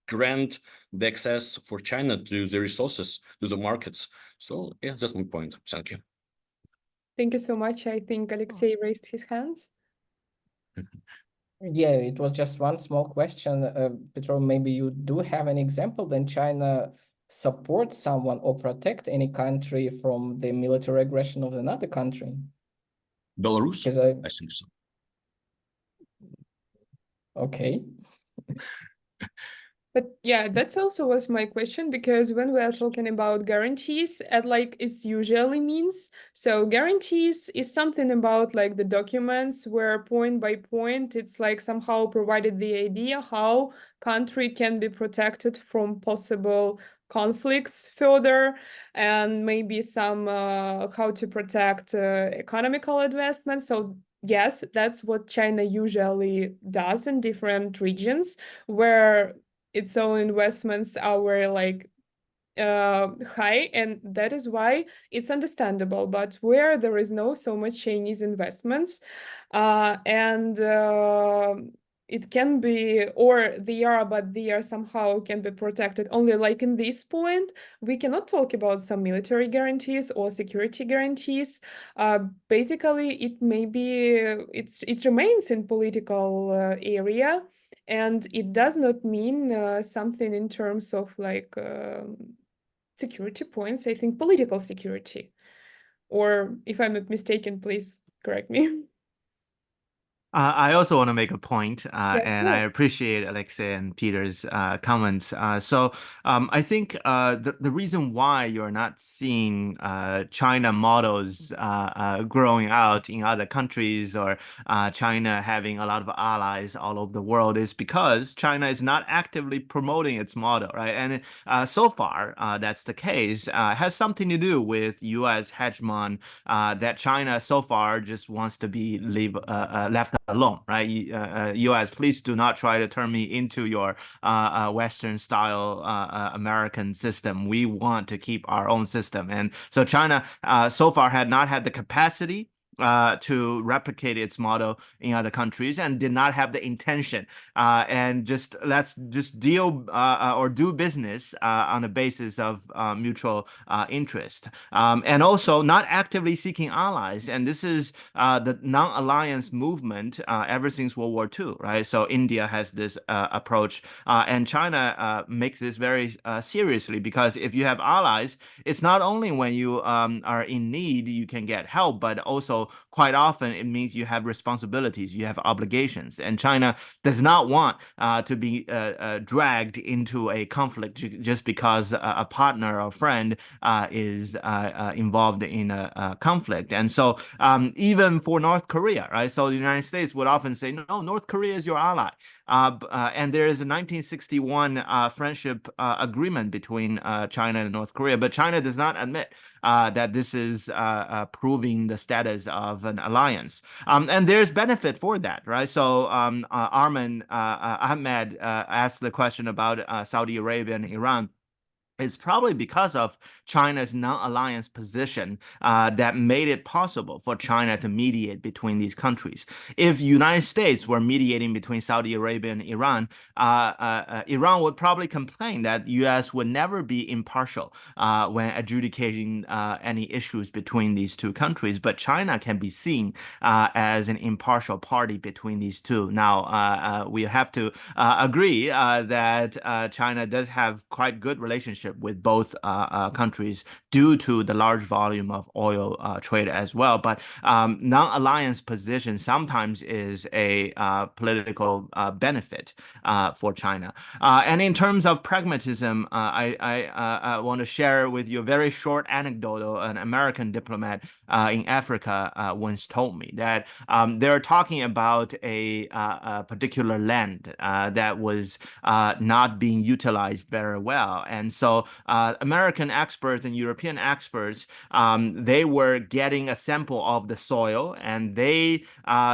grant the access for China to the resources, to the markets. So yeah, that's my point. Thank you. Thank you so much. I think Alexey raised his hands. Yeah, it was just one small question. Petro, maybe you do have an example then China support someone or protect any country from the military aggression of another country? Belarus? Because I think so. Okay. But yeah, that's also was my question, because when we are talking about guarantees, and like it's usually means, so guarantees is something about like the documents where point by point it's like somehow provided the idea how country can be protected from possible conflicts further, and maybe some how to protect economical investment. So yes, that's what China usually does in different regions where its own investments are like high, and that is why it's understandable. But where there is no so much Chinese investments, and it can be, or they are, but they are somehow can be protected only like in this point, we cannot talk about some military guarantees or security guarantees. Basically, it may be it remains in political area, and it does not mean something in terms of like security points. I think political security. Or if I'm not mistaken, please correct me. I also want to make a point, Yes, and I appreciate Alexey and Peter's comments. I think the reason why you're not seeing China models growing out in other countries, or China having a lot of allies all over the world, is because China is not actively promoting its model, right? And so far, that's the case. Has something to do with U.S. hegemon that China so far just wants to be left alone, right? U.S., please do not try to turn me into your Western style American system. We want to keep our own system. And so China so far had not had the capacity to replicate its model in other countries, and did not have the intention. And let's just deal or do business on the basis of mutual interest, and also not actively seeking allies. And this is the non-alliance movement ever since World War II, right? So India has this approach, and China makes this very seriously, because if you have allies, it's not only when you are in need you can get help, but also so quite often it means you have responsibilities, you have obligations, and China does not want to be dragged into a conflict just because a partner or friend is involved in a conflict. And so even for North Korea, right? So the United States would often say, no, North Korea is your ally. And there is a 1961 friendship agreement between China and North Korea, but China does not admit that this is proving the status of an alliance. And there's benefit for that, right? So Arman Ahmed asked the question about Saudi Arabia and Iran. It's probably because of China's non-alliance position that made it possible for China to mediate between these countries. If the United States were mediating between Saudi Arabia and Iran, Iran would probably complain that the U.S. would never be impartial when adjudicating any issues between these two countries. But China can be seen as an impartial party between these two. Now, we have to agree that China does have quite good relationship with both countries due to the large volume of oil trade as well. But non-alliance position sometimes is a political benefit for China. And in terms of pragmatism, I want to share with you a very short anecdote. An American diplomat in Africa once told me that they're talking about a particular land that was not being utilized very well. And so American experts and European experts, they were getting a sample of the soil, and they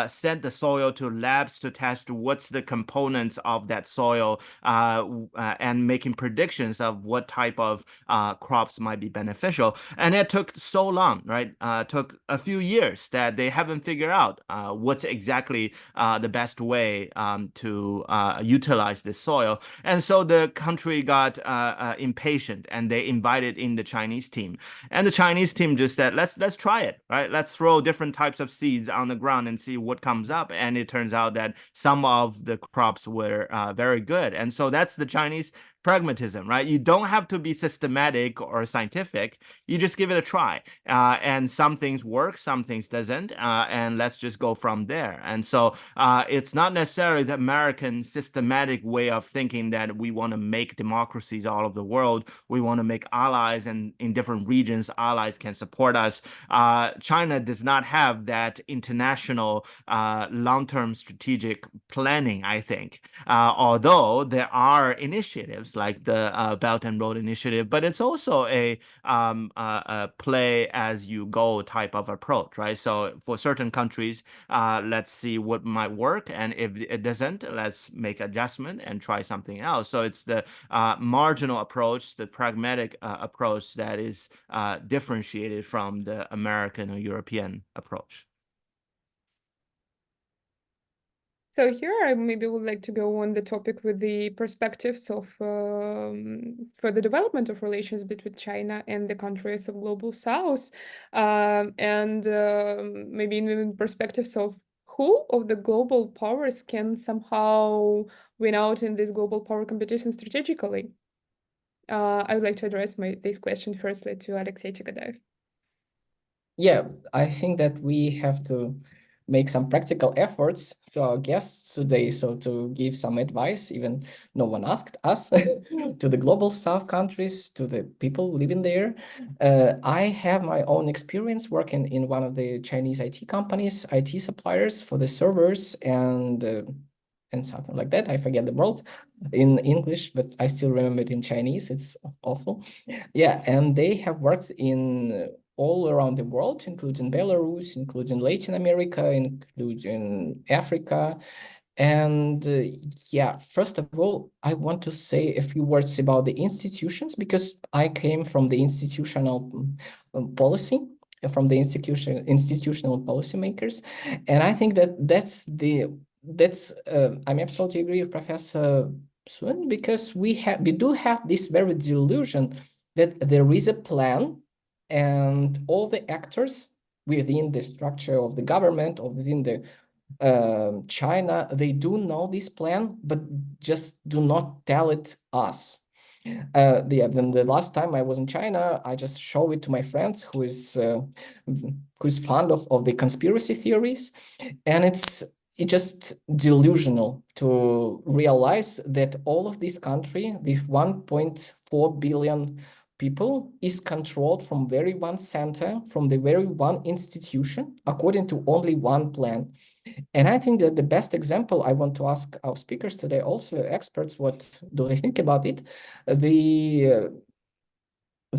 sent the soil to labs to test what's the components of that soil and making predictions of what type of crops might be beneficial. And it took so long, right? Took a few years that they haven't figured out what's exactly the best way to utilize this soil. And so the country got impatient, and they invited in the Chinese team. And the Chinese team just said, let's try it, right? Let's throw different types of seeds on the ground and see what comes up. And it turns out that some of the crops were very good. And so that's the Chinese pragmatism, right? You don't have to be systematic or scientific. You just give it a try. And some things work, some things doesn't. And let's just go from there. And so it's not necessarily the American systematic way of thinking that we want to make democracies all over the world. We want to make allies, and in different regions, allies can support us. China does not have that international long-term strategic planning, I think. Although there are initiatives like the Belt and Road Initiative, but it's also a play as you go type of approach, right? So for certain countries, let's see what might work, and if it doesn't, let's make adjustment and try something else. So it's the marginal approach, the pragmatic approach that is differentiated from the American or European approach. So here I maybe would like to go on the topic with the perspectives of for the development of relations between China and the countries of Global South, and maybe even perspectives of who of the global powers can somehow win out in this global power competition strategically. I would like to address this question firstly to Alexey Chigadayev. Yeah, I think that we have to make some practical efforts to our guests today, so to give some advice, even no one asked us, to the Global South countries, to the people living there. I have my own experience working in one of the Chinese IT companies, IT suppliers for the servers and something like that. I forget the word in English, but I still remember it in Chinese. It's awful. Yeah, and they have worked in all around the world, including Belarus, including Latin America, including Africa. And yeah, first of all, I want to say a few words about the institutions, because I came from the institutional policy, from the institutional policymakers. And I think that I'm absolutely agree with Professor Sun, because we do have this very delusion that there is a plan, and all the actors within the structure of the government or within the China, they do know this plan, but just do not tell it us. Then the last time I was in China, I just show it to my friends who's fond of the conspiracy theories, and it's just delusional to realize that all of this country with 1.4 billion people is controlled from very one center, from the very one institution, according to only one plan. And I think that the best example, I want to ask our speakers today, also experts, what do they think about it? The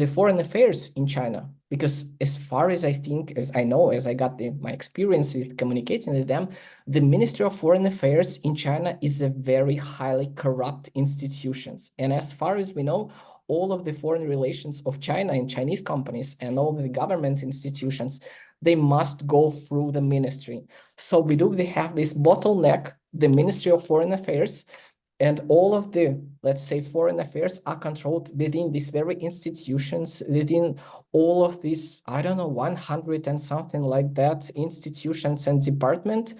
foreign affairs in China, because as far as I think, as I know, as I got my experience with communicating with them, the Ministry of Foreign Affairs in China is a very highly corrupt institutions. And as far as we know, all of the foreign relations of China and Chinese companies and all the government institutions, they must go through the ministry. So they have this bottleneck, the Ministry of Foreign Affairs, and all of the, let's say, foreign affairs are controlled within these very institutions, within all of these, I don't know, 100 and something like that, institutions and department.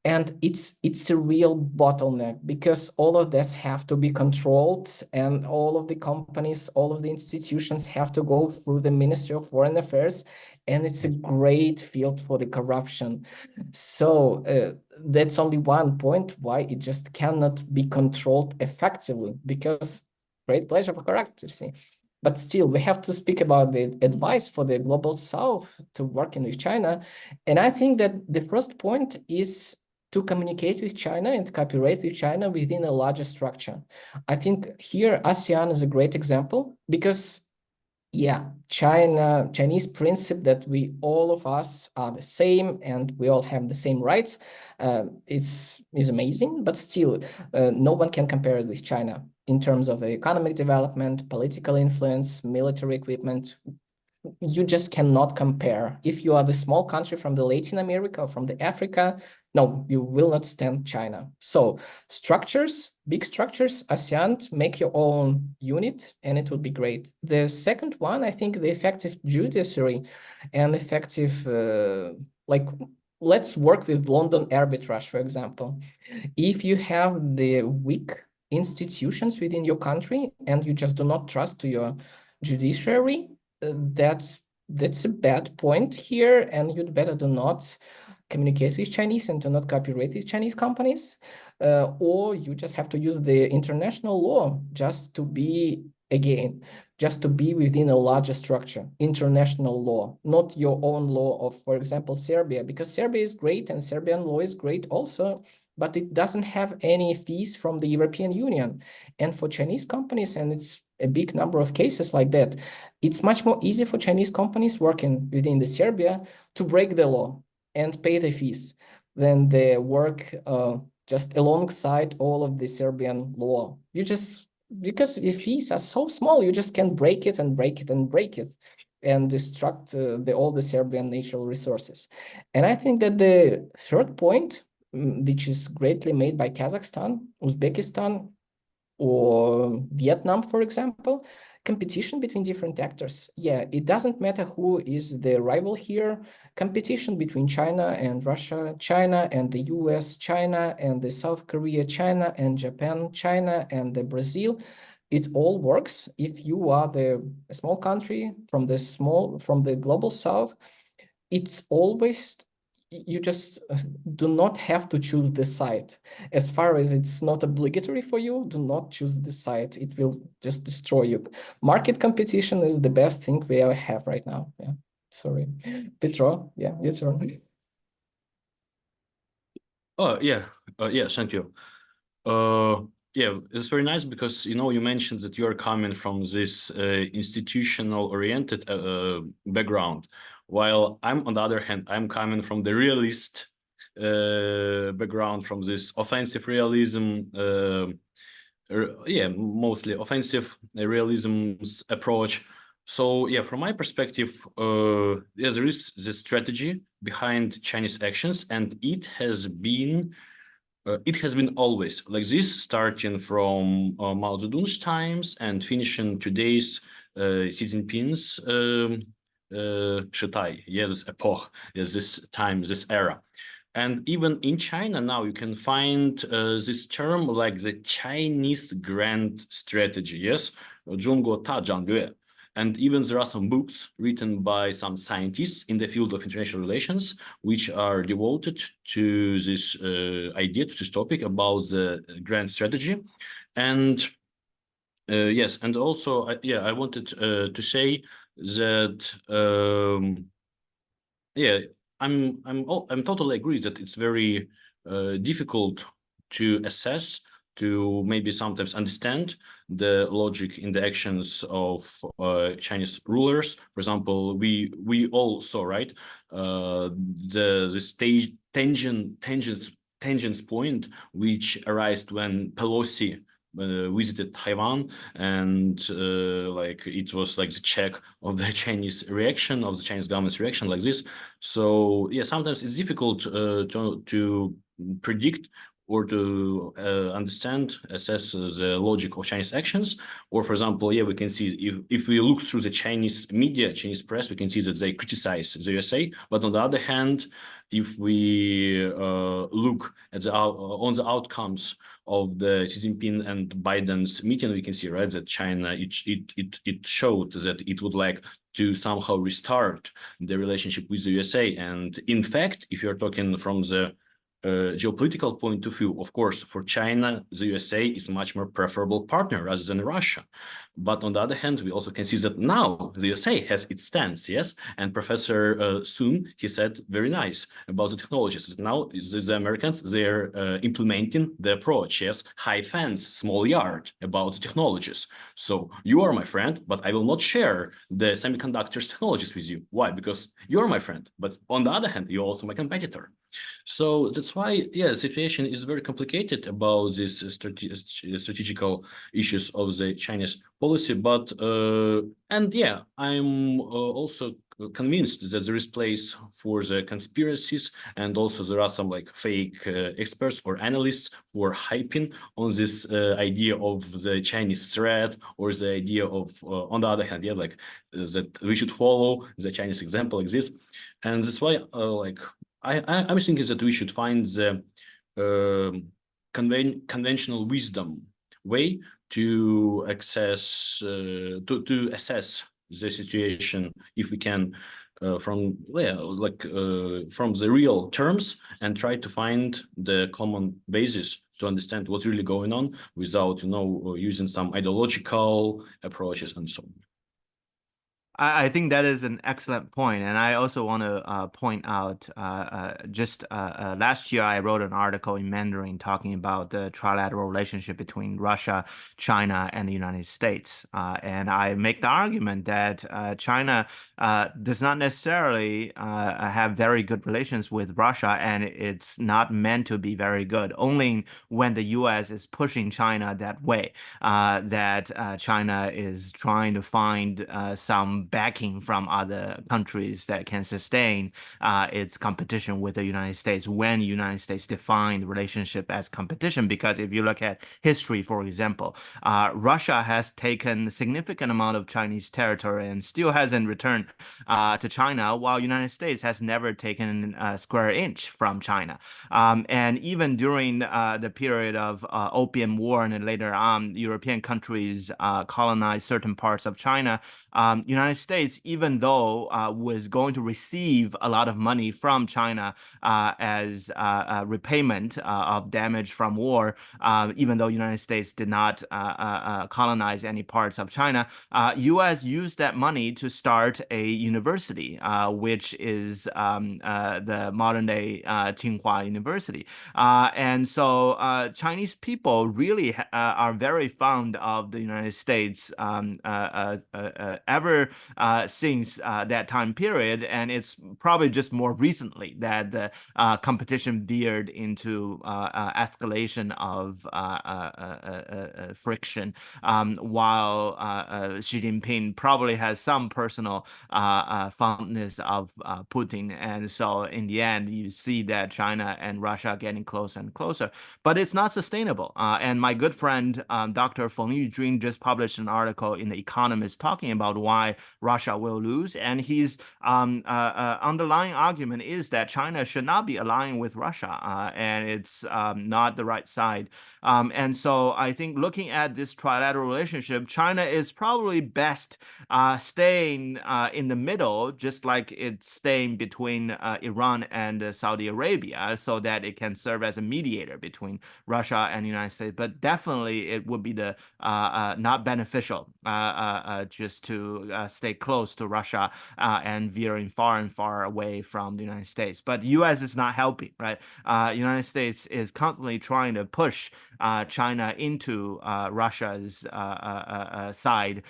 And it's a real bottleneck because all of this have to be controlled, and all of the companies, all of the institutions have to go through the Ministry of Foreign Affairs, and it's a great field for the corruption. So that's only one point why it just cannot be controlled effectively, because great pleasure for corruption. But still, we have to speak about the advice for the global south to working with China. And I think that the first point is to communicate with China and cooperate with China within a larger structure. I think here ASEAN is a great example because, yeah, Chinese principle that we all of us are the same and we all have the same rights is amazing, but still no one can compare it with China in terms of economic development, political influence, military equipment. You just cannot compare. If you are the small country from the Latin America or from the Africa, no, you will not stand China. So structures, big structures, ASEAN, make your own unit and it would be great. The second one, I think the effective judiciary and effective, let's work with London arbitrage, for example. If you have the weak institutions within your country and you just do not trust to your judiciary, that's a bad point here, and you'd better do not communicate with Chinese and do not cooperate with Chinese companies, or you just have to use the international law just to be, again, just to be within a larger structure, international law, not your own law of, for example, Serbia, because Serbia is great and Serbian law is great also, but it doesn't have any fees from the European Union. And for Chinese companies, and it's a big number of cases like that, it's much more easy for Chinese companies working within the Serbia to break the law and pay the fees than they work just alongside all of the Serbian law. You just, because the fees are so small, you just can break it and break it and break it and destruct all the Serbian natural resources. And I think that the third point, which is greatly made by Kazakhstan, Uzbekistan, or Vietnam, for example, competition between different actors. Yeah, it doesn't matter who is the rival here. Competition between China and Russia, China and the US, China and the South Korea, China and Japan, China and the Brazil. It all works if you are a small country from the global south. It's always, you just do not have to choose the side. As far as it's not obligatory for you, do not choose the side. It will just destroy you. Market competition is the best thing we have right now. Yeah, sorry. Petro, yeah, your turn. Oh, yeah. Thank you. Yeah, it's very nice because, you mentioned that you're coming from this institutional-oriented background, while I'm, on the other hand, I'm coming from the realist background, from this offensive realism, mostly offensive realism's approach. So, yeah, from my perspective, there is this strategy behind Chinese actions, and it has been always like this, starting from Mao Zedong's times and finishing today's Xi Jinping's Taiyi, this epoch, this time, this era. And even in China now, you can find this term like the Chinese grand strategy, yes, Zhongguo Ta Zhangyue. And even there are some books written by some scientists in the field of international relations, which are devoted to this idea, to this topic about the grand strategy. And yes, and also, I wanted to say that I'm totally agree that it's very difficult to assess, to maybe sometimes understand the logic in the actions of Chinese rulers. For example, we all saw, right, the stage tangents point which arose when Pelosi visited Taiwan, and like it was like the check of the Chinese reaction, of the Chinese government's reaction, like this. So yeah, sometimes it's difficult to predict or to understand, assess the logic of Chinese actions. Or for example, yeah, we can see if we look through the Chinese media, Chinese press, we can see that they criticize the USA. But on the other hand, if we look at on the outcomes of the Xi Jinping and Biden's meeting, we can see, right, that China, it showed that it would like to somehow restart the relationship with the USA. And in fact, if you're talking from the geopolitical point of view, of course, for China, the USA is a much more preferable partner rather than Russia. But on the other hand, we also can see that now the USA has its stance, yes? And Professor Sun, he said very nice about the technologies. Now the Americans, they're implementing the approach, yes? High fence, small yard about the technologies. So you are my friend, but I will not share the semiconductors technologies with you. Why? Because you're my friend, but on the other hand, you're also my competitor. So that's why, yeah, the situation is very complicated about these strategical issues of the Chinese policy. But and yeah, I'm also convinced that there is place for the conspiracies, and also there are some like fake experts or analysts who are hyping on this idea of the Chinese threat, or the idea of on the other hand, yeah, like that we should follow the Chinese example like this. And that's why like I'm thinking that we should find the conventional wisdom way to access to assess the situation, if we can, from from the real terms, and try to find the common basis to understand what's really going on without using some ideological approaches and so on. I think that is an excellent point, and I also want to point out just last year I wrote an article in Mandarin talking about the trilateral relationship between Russia, China, and the United States, and I make the argument that China does not necessarily have very good relations with Russia, and it's not meant to be very good. Only when the U.S. is pushing China that way, that China is trying to find some backing from other countries that can sustain its competition with the United States, when the United States defined the relationship as competition. Because if you look at history, for example, Russia has taken a significant amount of Chinese territory and still hasn't returned to China, while the United States has never taken a square inch from China. And even during the period of Opium War, and then later on, European countries colonized certain parts of China. United States, even though was going to receive a lot of money from China as repayment of damage from war, even though United States did not colonize any parts of China, U.S. used that money to start a university, which is the modern-day Tsinghua University. And so Chinese people really are very fond of the United States ever since that time period, and it's probably just more recently that the competition veered into escalation of friction, while Xi Jinping probably has some personal fondness of Putin, and so in the end you see that China and Russia getting closer and closer, but it's not sustainable. And my good friend Dr. Feng Yujun just published an article in The Economist talking about why Russia will lose. And his underlying argument is that China should not be allying with Russia, and it's not the right side. And so I think looking at this trilateral relationship, China is probably best staying in the middle, just like it's staying between Iran and Saudi Arabia, so that it can serve as a mediator between Russia and the United States. But definitely it would be the not beneficial just to stay close to Russia and veering far and far away from the United States. But the U.S. is not helping, right? United States is constantly trying to push China into Russia's side.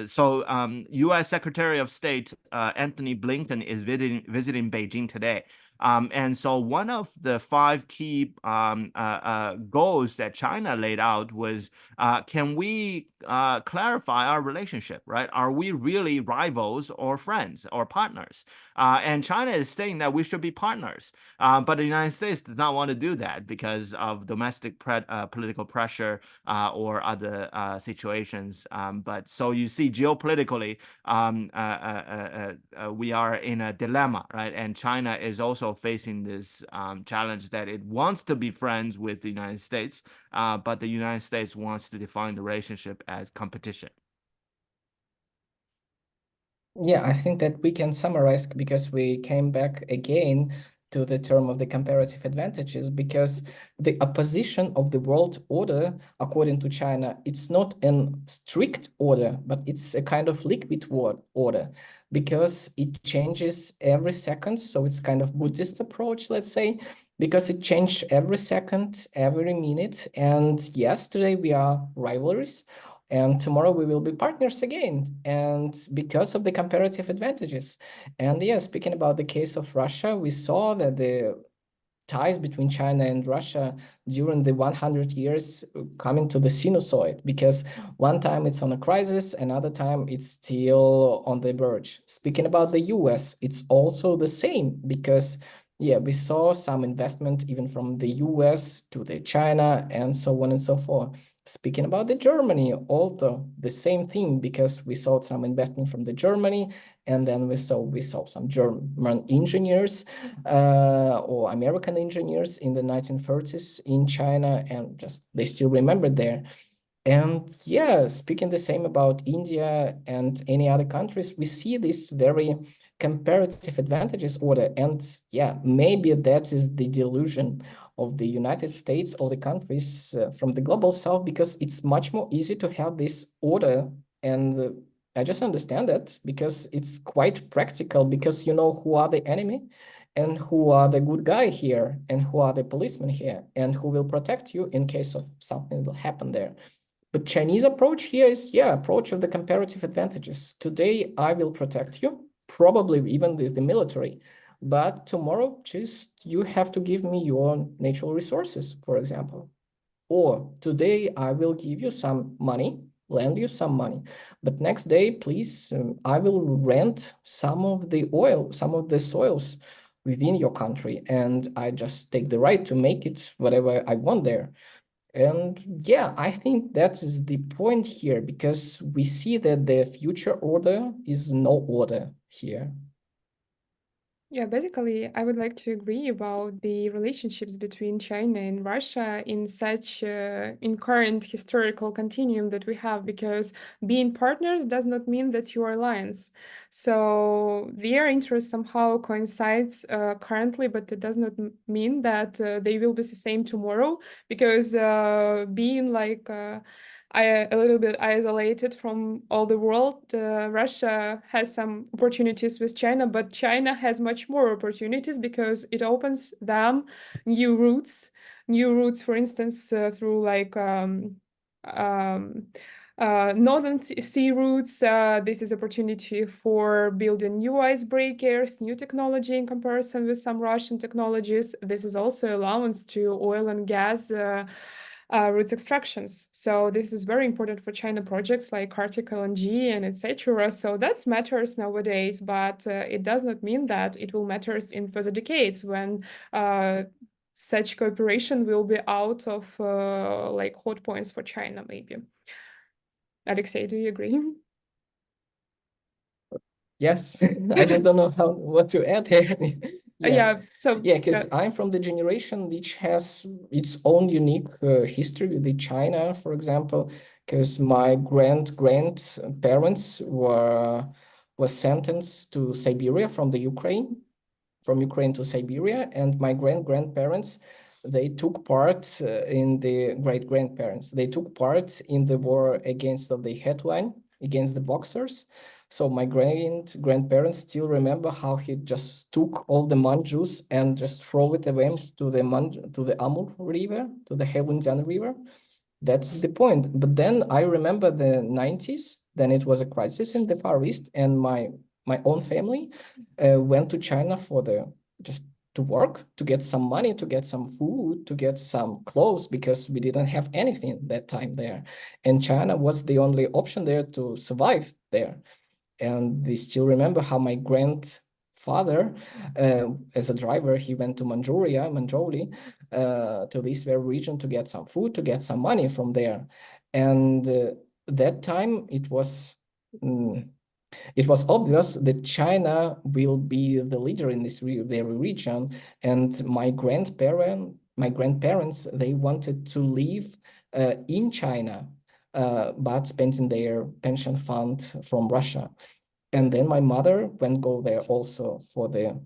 So U.S. Secretary of State Anthony Blinken is visiting Beijing today. And so one of the 5 key goals that China laid out was, can we clarify our relationship, right? Are we really rivals or friends or partners? And China is saying that we should be partners. But the United States does not want to do that because of domestic political pressure or other situations. But so you see, geopolitically, we are in a dilemma, right? And China is also facing this challenge that it wants to be friends with the United States, but the United States wants to define the relationship as competition. Yeah, I think that we can summarize because we came back again to the term of the comparative advantages, because the opposition of the world order, according to China, it's not a strict order, but it's a kind of liquid order, because it changes every second. So it's kind of Buddhist approach, let's say, because it changed every second, every minute. And yesterday we are rivalries, and tomorrow we will be partners again, and because of the comparative advantages. And yeah, speaking about the case of Russia, we saw that the ties between China and Russia during the 100 years coming to the sinusoid, because one time it's on a crisis, another time it's still on the verge. Speaking about the US, it's also the same, because yeah, we saw some investment even from the US to the China and so on and so forth. Speaking about the Germany, also the same thing, because we saw some investment from the Germany, and then we saw some German engineers or American engineers in the 1930s in China, and just they still remember there. And yeah, speaking the same about India and any other countries, we see this very comparative advantages order. And yeah, maybe that is the delusion of the United States or the countries from the global south, because it's much more easy to have this order. And I just understand that because it's quite practical, because you know who are the enemy and who are the good guy here and who are the policemen here and who will protect you in case of something will happen there. But Chinese approach here is, yeah, approach of the comparative advantages. Today, I will protect you, probably even the military. But tomorrow, just you have to give me your natural resources, for example. Or today, I will give you some money, lend you some money. But next day, please, I will rent some of the oil, some of the soils within your country. And I just take the right to make it whatever I want there. And yeah, I think that is the point here, because we see that the future order is no order here. Yeah, basically, I would like to agree about the relationships between China and Russia in such in current historical continuum that we have, because being partners does not mean that you are alliance. So their interest somehow coincides currently, but it does not mean that they will be the same tomorrow, because being like a little bit isolated from all the world. Russia has some opportunities with China, but China has much more opportunities because it opens them new routes, for instance, through like northern sea routes. This is opportunity for building new icebreakers, new technology in comparison with some Russian technologies. This is also allowance to oil and gas roots extractions. So this is very important for China projects like Arctic LNG and etc. So that matters nowadays, but it does not mean that it will matters in further decades when such cooperation will be out of like hot points for China, maybe. Alexey, do you agree? Yes, I just don't know what to add here. Yeah. So Yeah, because I'm from the generation which has its own unique history with China, for example, because my grandparents were sentenced to Siberia from the Ukraine, from Ukraine to Siberia, and my grandparents, they took part in the great-grandparents. They took part in the war against of the headline, against the Boxers. So my grandparents still remember how he just took all the manjus and just throw it away to the Amur River, to the Helunjan River. That's the point. But then I remember the 90s, then it was a crisis in the Far East, and my own family went to China for the just to work, to get some money, to get some food, to get some clothes, because we didn't have anything that time there. And China was the only option there to survive there. And they still remember how my grandfather, as a driver, he went to Manchuria, to this very region to get some food, to get some money from there. And that time it was obvious that China will be the leader in this very region. And my grandparents, they wanted to live in China, but spending their pension fund from Russia. And then my mother went go there also for the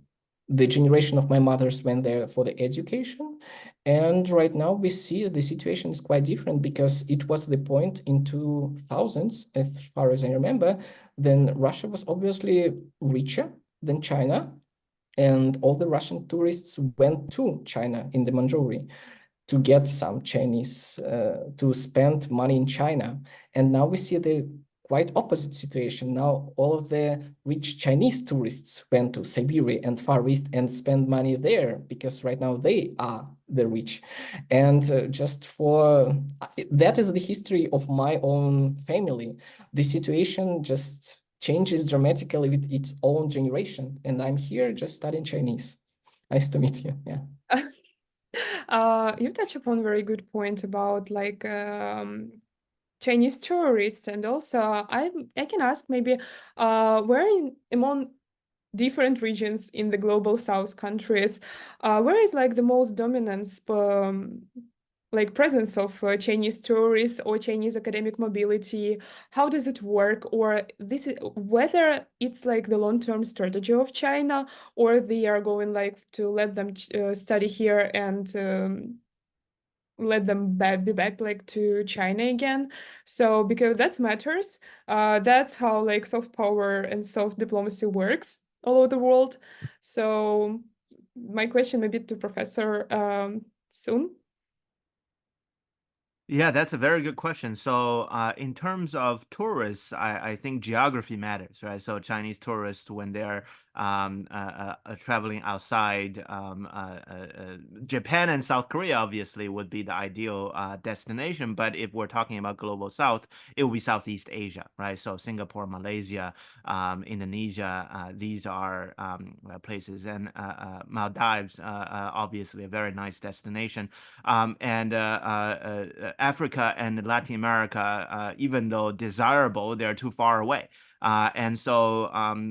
generation of my mothers went there for the education. And right now we see the situation is quite different, because it was the point in 2000s, as far as I remember, then Russia was obviously richer than China. And all the Russian tourists went to China in the majority to get some Chinese, to spend money in China. And now we see the quite opposite situation. Now all of the rich Chinese tourists went to Siberia and Far East and spend money there, because right now they are the rich. And just for that is the history of my own family. The situation just changes dramatically with its own generation. And I'm here just studying Chinese. Nice to meet you. Yeah. You touch upon a very good point about like Chinese tourists, and also I can ask maybe where among different regions in the global South countries, where is like the most dominance like presence of Chinese tourists or Chinese academic mobility? How does it work? Or this is whether it's like the long-term strategy of China, or they are going like to let them study here and let them be back like to China again. So because that matters, that's how like soft power and soft diplomacy works all over the world. So my question maybe to Professor Sun. Yeah, that's a very good question. So, in terms of tourists, I think geography matters, right? So, Chinese tourists, when they're traveling outside, Japan and South Korea obviously would be the ideal destination. But if we're talking about global South, it will be Southeast Asia, right? So, Singapore, Malaysia, Indonesia, these are places, and Maldives, obviously a very nice destination. And Africa and Latin America, even though desirable, they're too far away. And so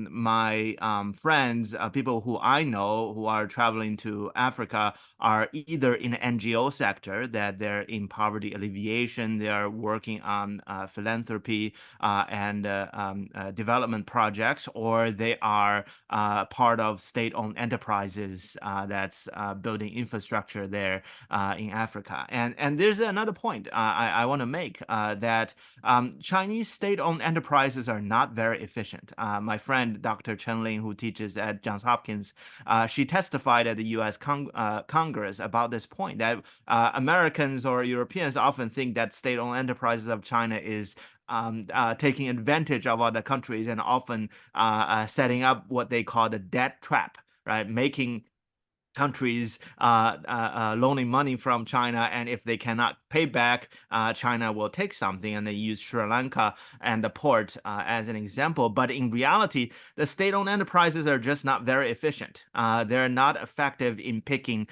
my friends, people who I know who are traveling to Africa, are either in the NGO sector, that they're in poverty alleviation, they are working on philanthropy and development projects, or they are part of state-owned enterprises that's building infrastructure there in Africa. And there's another point I want to make, that Chinese state-owned enterprises are not very efficient. My friend, Dr. Chen Ling, who teaches at Johns Hopkins, she testified at the U.S. Congress about this point, that Americans or Europeans often think that state-owned enterprises of China is taking advantage of other countries, and often setting up what they call the debt trap, right? Making countries loaning money from China, and if they cannot pay back, China will take something, and they use Sri Lanka and the port as an example. But in reality, the state-owned enterprises are just not very efficient. They're not effective in picking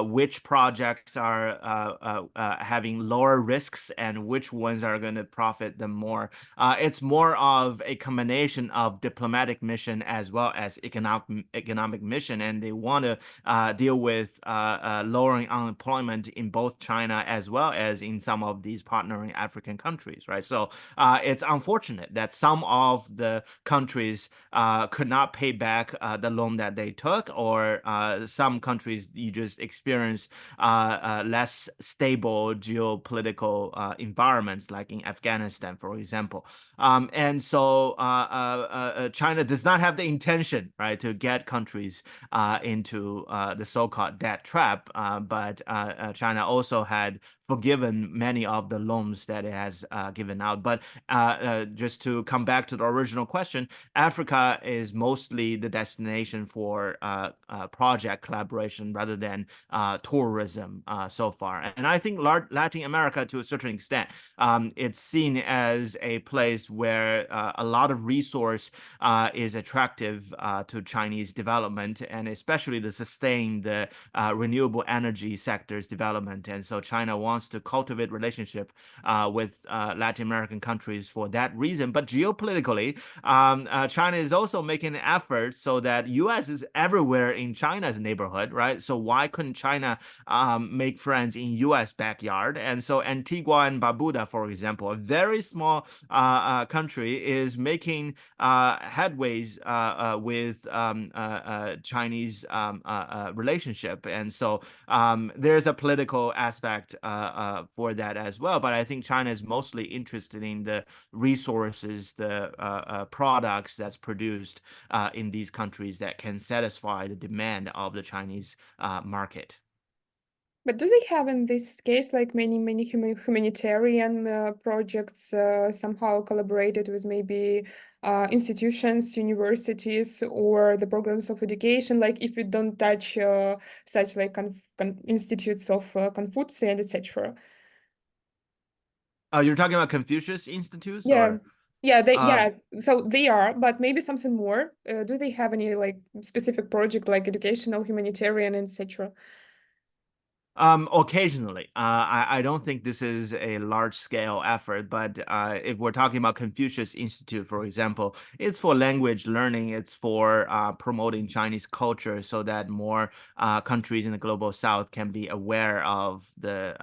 which projects are having lower risks and which ones are going to profit them more. It's more of a combination of diplomatic mission as well as economic mission, and they want to deal with lowering unemployment in both China as well as in some of these partnering African countries, right? So it's unfortunate that some of the countries could not pay back the loan that they took, or some countries you just experience less stable geopolitical environments, like in Afghanistan, for example. And so China does not have the intention, right, to get countries into the so-called debt trap, but China also had forgiven many of the loans that it has given out. But just to come back to the original question, Africa is mostly the destination for project collaboration rather than tourism so far. And I think Latin America, to a certain extent, it's seen as a place where a lot of resource is attractive to Chinese development, and especially to sustain the renewable energy sector's development. And so China wants to cultivate relationship with Latin American countries for that reason. But geopolitically, China is also making an effort so that U.S. is everywhere in China's neighborhood, right? So why couldn't China make friends in U.S. backyard? And so Antigua and Barbuda, for example, a very small country, is making headways with Chinese relationship. And so there's a political aspect for that as well. But I think China is mostly interested in the resources, the products that's produced in these countries that can satisfy the demand of the Chinese market. But do they have in this case, like many humanitarian projects somehow collaborated with maybe institutions, universities, or the programs of education? Like if you don't touch such like institutes of Confucius and etc. You're talking about Confucius Institutes, Yeah. or Yeah, so they are, but maybe something more. Do they have any like specific project like educational, humanitarian, etc.? Occasionally. I don't think this is a large-scale effort, but if we're talking about Confucius Institute, for example, it's for language learning. It's for promoting Chinese culture so that more countries in the global south can be aware of the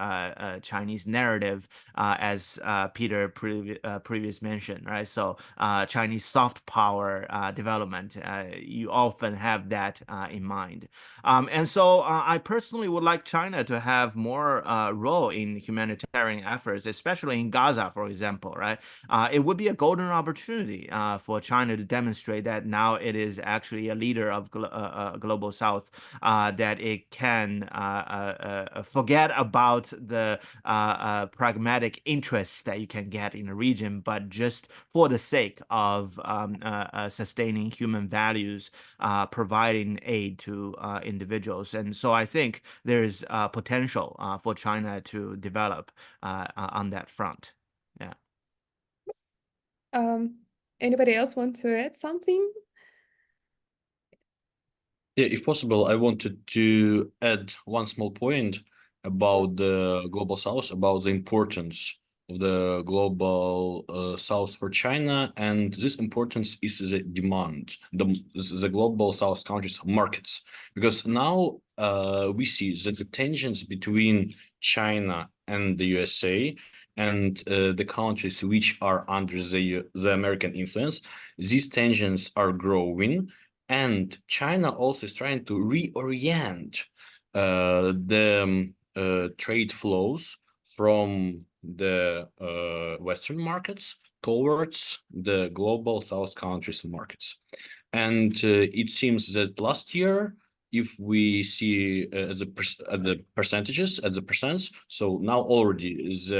Chinese narrative, as Peter previous mentioned, right? So Chinese soft power development, you often have that in mind. And so I personally would like China to have more role in humanitarian efforts, especially in Gaza, for example, right? It would be a golden opportunity for China to demonstrate that now it is actually a leader of global South, that it can forget about the pragmatic interests that you can get in the region, but just for the sake of sustaining human values, providing aid to individuals. And so I think there's potential for China to develop on that front. Yeah. Anybody else want to add something? Yeah, if possible, I wanted to add one small point about the global south, about the importance of the global south for China, and this importance is the demand, the global south countries markets, because now we see that the tensions between China and the USA and the countries which are under the American influence, these tensions are growing. And China also is trying to reorient the trade flows from the Western markets towards the global South countries markets. And it seems that last year, if we see the percentages, at the percents, so now already is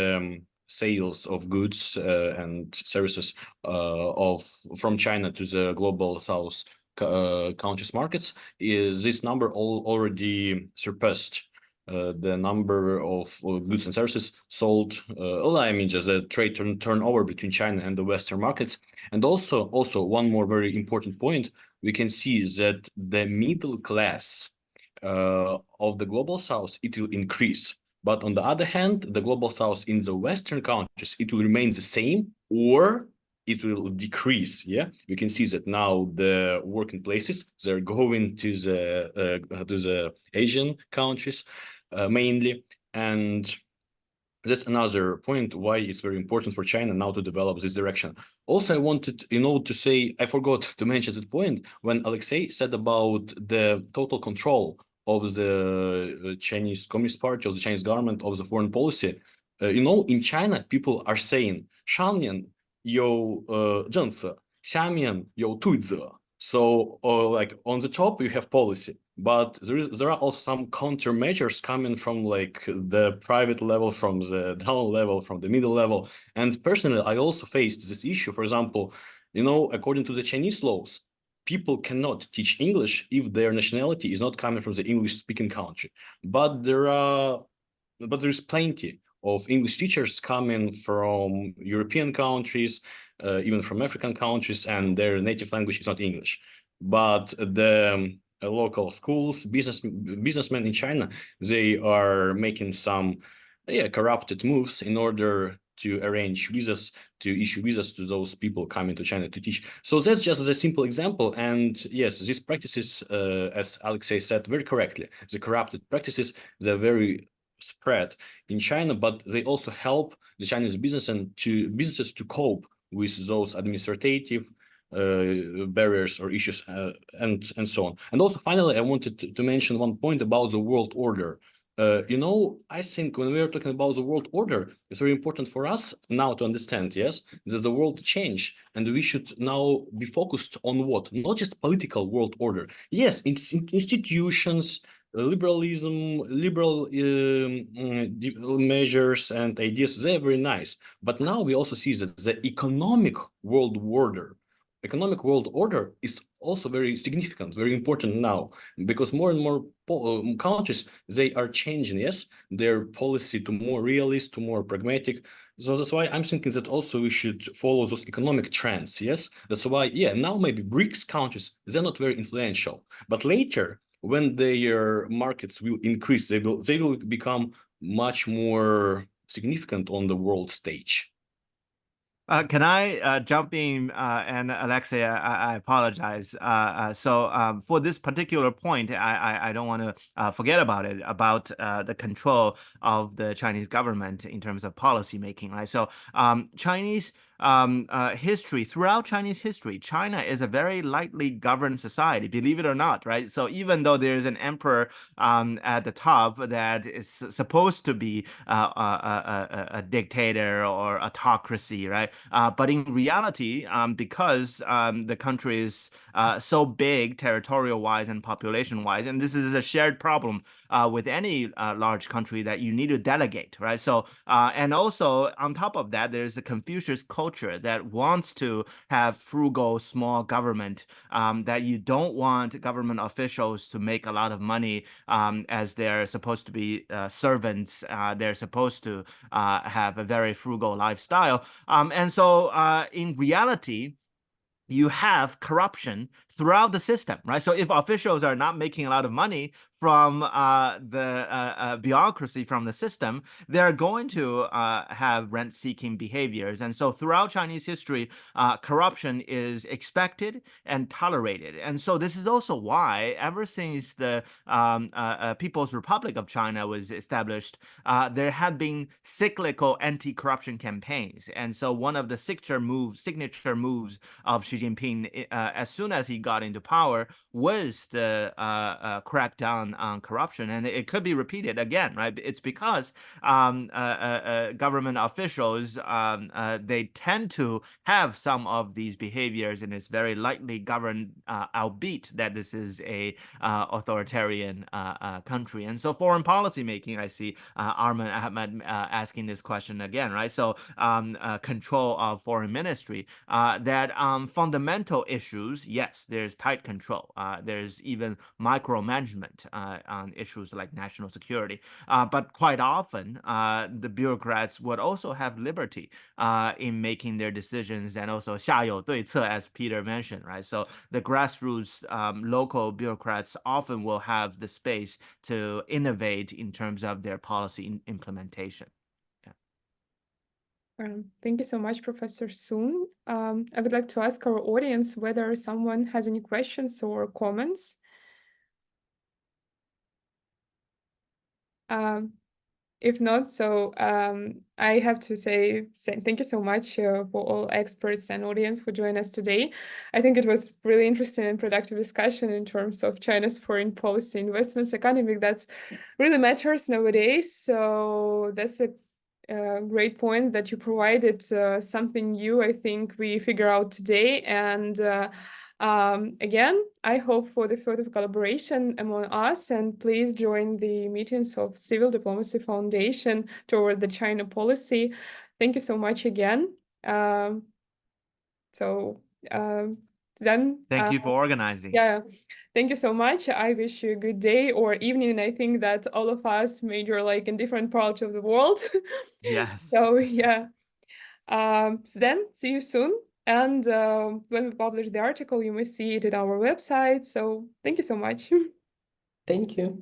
sales of goods and services from China to the global South countries' markets, this number already surpassed the number of goods and services sold. I mean, just the trade turnover between China and the Western markets. And also one more very important point, we can see that the middle class of the global South, it will increase. But on the other hand, the global South in the Western countries, it will remain the same or it will decrease. Yeah, we can see that now the working places, they're going to the Asian countries mainly, and that's another point why it's very important for China now to develop this direction. Also, I wanted, to say, I forgot to mention that point when Alexey said about the total control of the Chinese Communist Party, of the Chinese government, of the foreign policy. In China, people are saying, 上面有政策，下面有对策. So, like on the top, you have policy, but there are also some countermeasures coming from like the private level, from the down level, from the middle level. And personally, I also faced this issue. For example, according to the Chinese laws, people cannot teach English if their nationality is not coming from the English-speaking country. But there is plenty of English teachers coming from European countries, even from African countries, and their native language is not English. But the local schools, businessmen in China, they are making some corrupted moves in order to arrange visas, to issue visas to those people coming to China to teach. So that's just a simple example. And yes, these practices, as Alexey said very correctly, the corrupted practices, they're very spread in China, but they also help the Chinese businesses to cope with those administrative barriers or issues and so on. And also, finally, I wanted to mention one point about the world order. I think when we are talking about the world order, it's very important for us now to understand, yes, that the world changed, and we should now be focused on what? Not just political world order. Yes, institutions, liberalism, liberal measures and ideas, they're very nice. But now we also see that the economic world order is also very significant, very important now, because more and more countries, they are changing, yes, their policy to more realist, to more pragmatic. So that's why I'm thinking that also we should follow those economic trends, yes? That's why, now maybe BRICS countries, they're not very influential. But later, when their markets will increase, they will become much more significant on the world stage. Can I jump in? And Alexey, I apologize. So for this particular point, I don't want to forget about it, about the control of the Chinese government in terms of policy making, right? So Chinese history, throughout Chinese history, China is a very lightly governed society, believe it or not, right? So even though there's an emperor at the top that is supposed to be a dictator or autocracy, right? But in reality, because the country is so big territorial-wise and population-wise, and this is a shared problem with any large country, that you need to delegate, right? So, and also on top of that, there's a Confucius culture that wants to have frugal, small government, that you don't want government officials to make a lot of money as they're supposed to be servants. They're supposed to have a very frugal lifestyle. And so in reality, you have corruption throughout the system, right? So if officials are not making a lot of money from the bureaucracy, from the system, they're going to have rent-seeking behaviors. And so throughout Chinese history, corruption is expected and tolerated. And so this is also why, ever since the People's Republic of China was established, there have been cyclical anti-corruption campaigns. And so one of the signature moves of Xi Jinping as soon as he got into power was the crackdown on corruption, and it could be repeated again, right? It's because government officials they tend to have some of these behaviors, and it's very likely governed, albeit that this is a authoritarian country. And so foreign policy making, I see Arman Ahmed asking this question again, right? So control of foreign ministry, that fundamental issues, yes, there's tight control. There's even micromanagement on issues like national security. But quite often, the bureaucrats would also have liberty in making their decisions, and also 下有对策, as Peter mentioned, right? So the grassroots local bureaucrats often will have the space to innovate in terms of their policy implementation. Thank you so much, Professor Sun. I would like to ask our audience whether someone has any questions or comments. If not, so I have to say thank you so much for all experts and audience for joining us today. I think it was really interesting and productive discussion in terms of China's foreign policy, investments, economy that's really matters nowadays. So that's a great point that you provided something new. I think we figure out today, and again, I hope for the further collaboration among us, and please join the meetings of Civil Diplomacy Foundation toward the China policy. Thank you so much again. Then Thank you for organizing. yeah, thank you so much. I wish you a good day or evening. And I think that all of us major like in different parts of the world. Yes. So yeah. So then see you soon. And when we publish the article, you may see it at our website. So thank you so much. Thank you.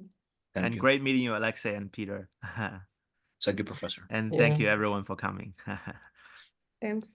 And great meeting you, Alexey and Peter. Thank you, Professor. And thank you everyone for coming. Thanks.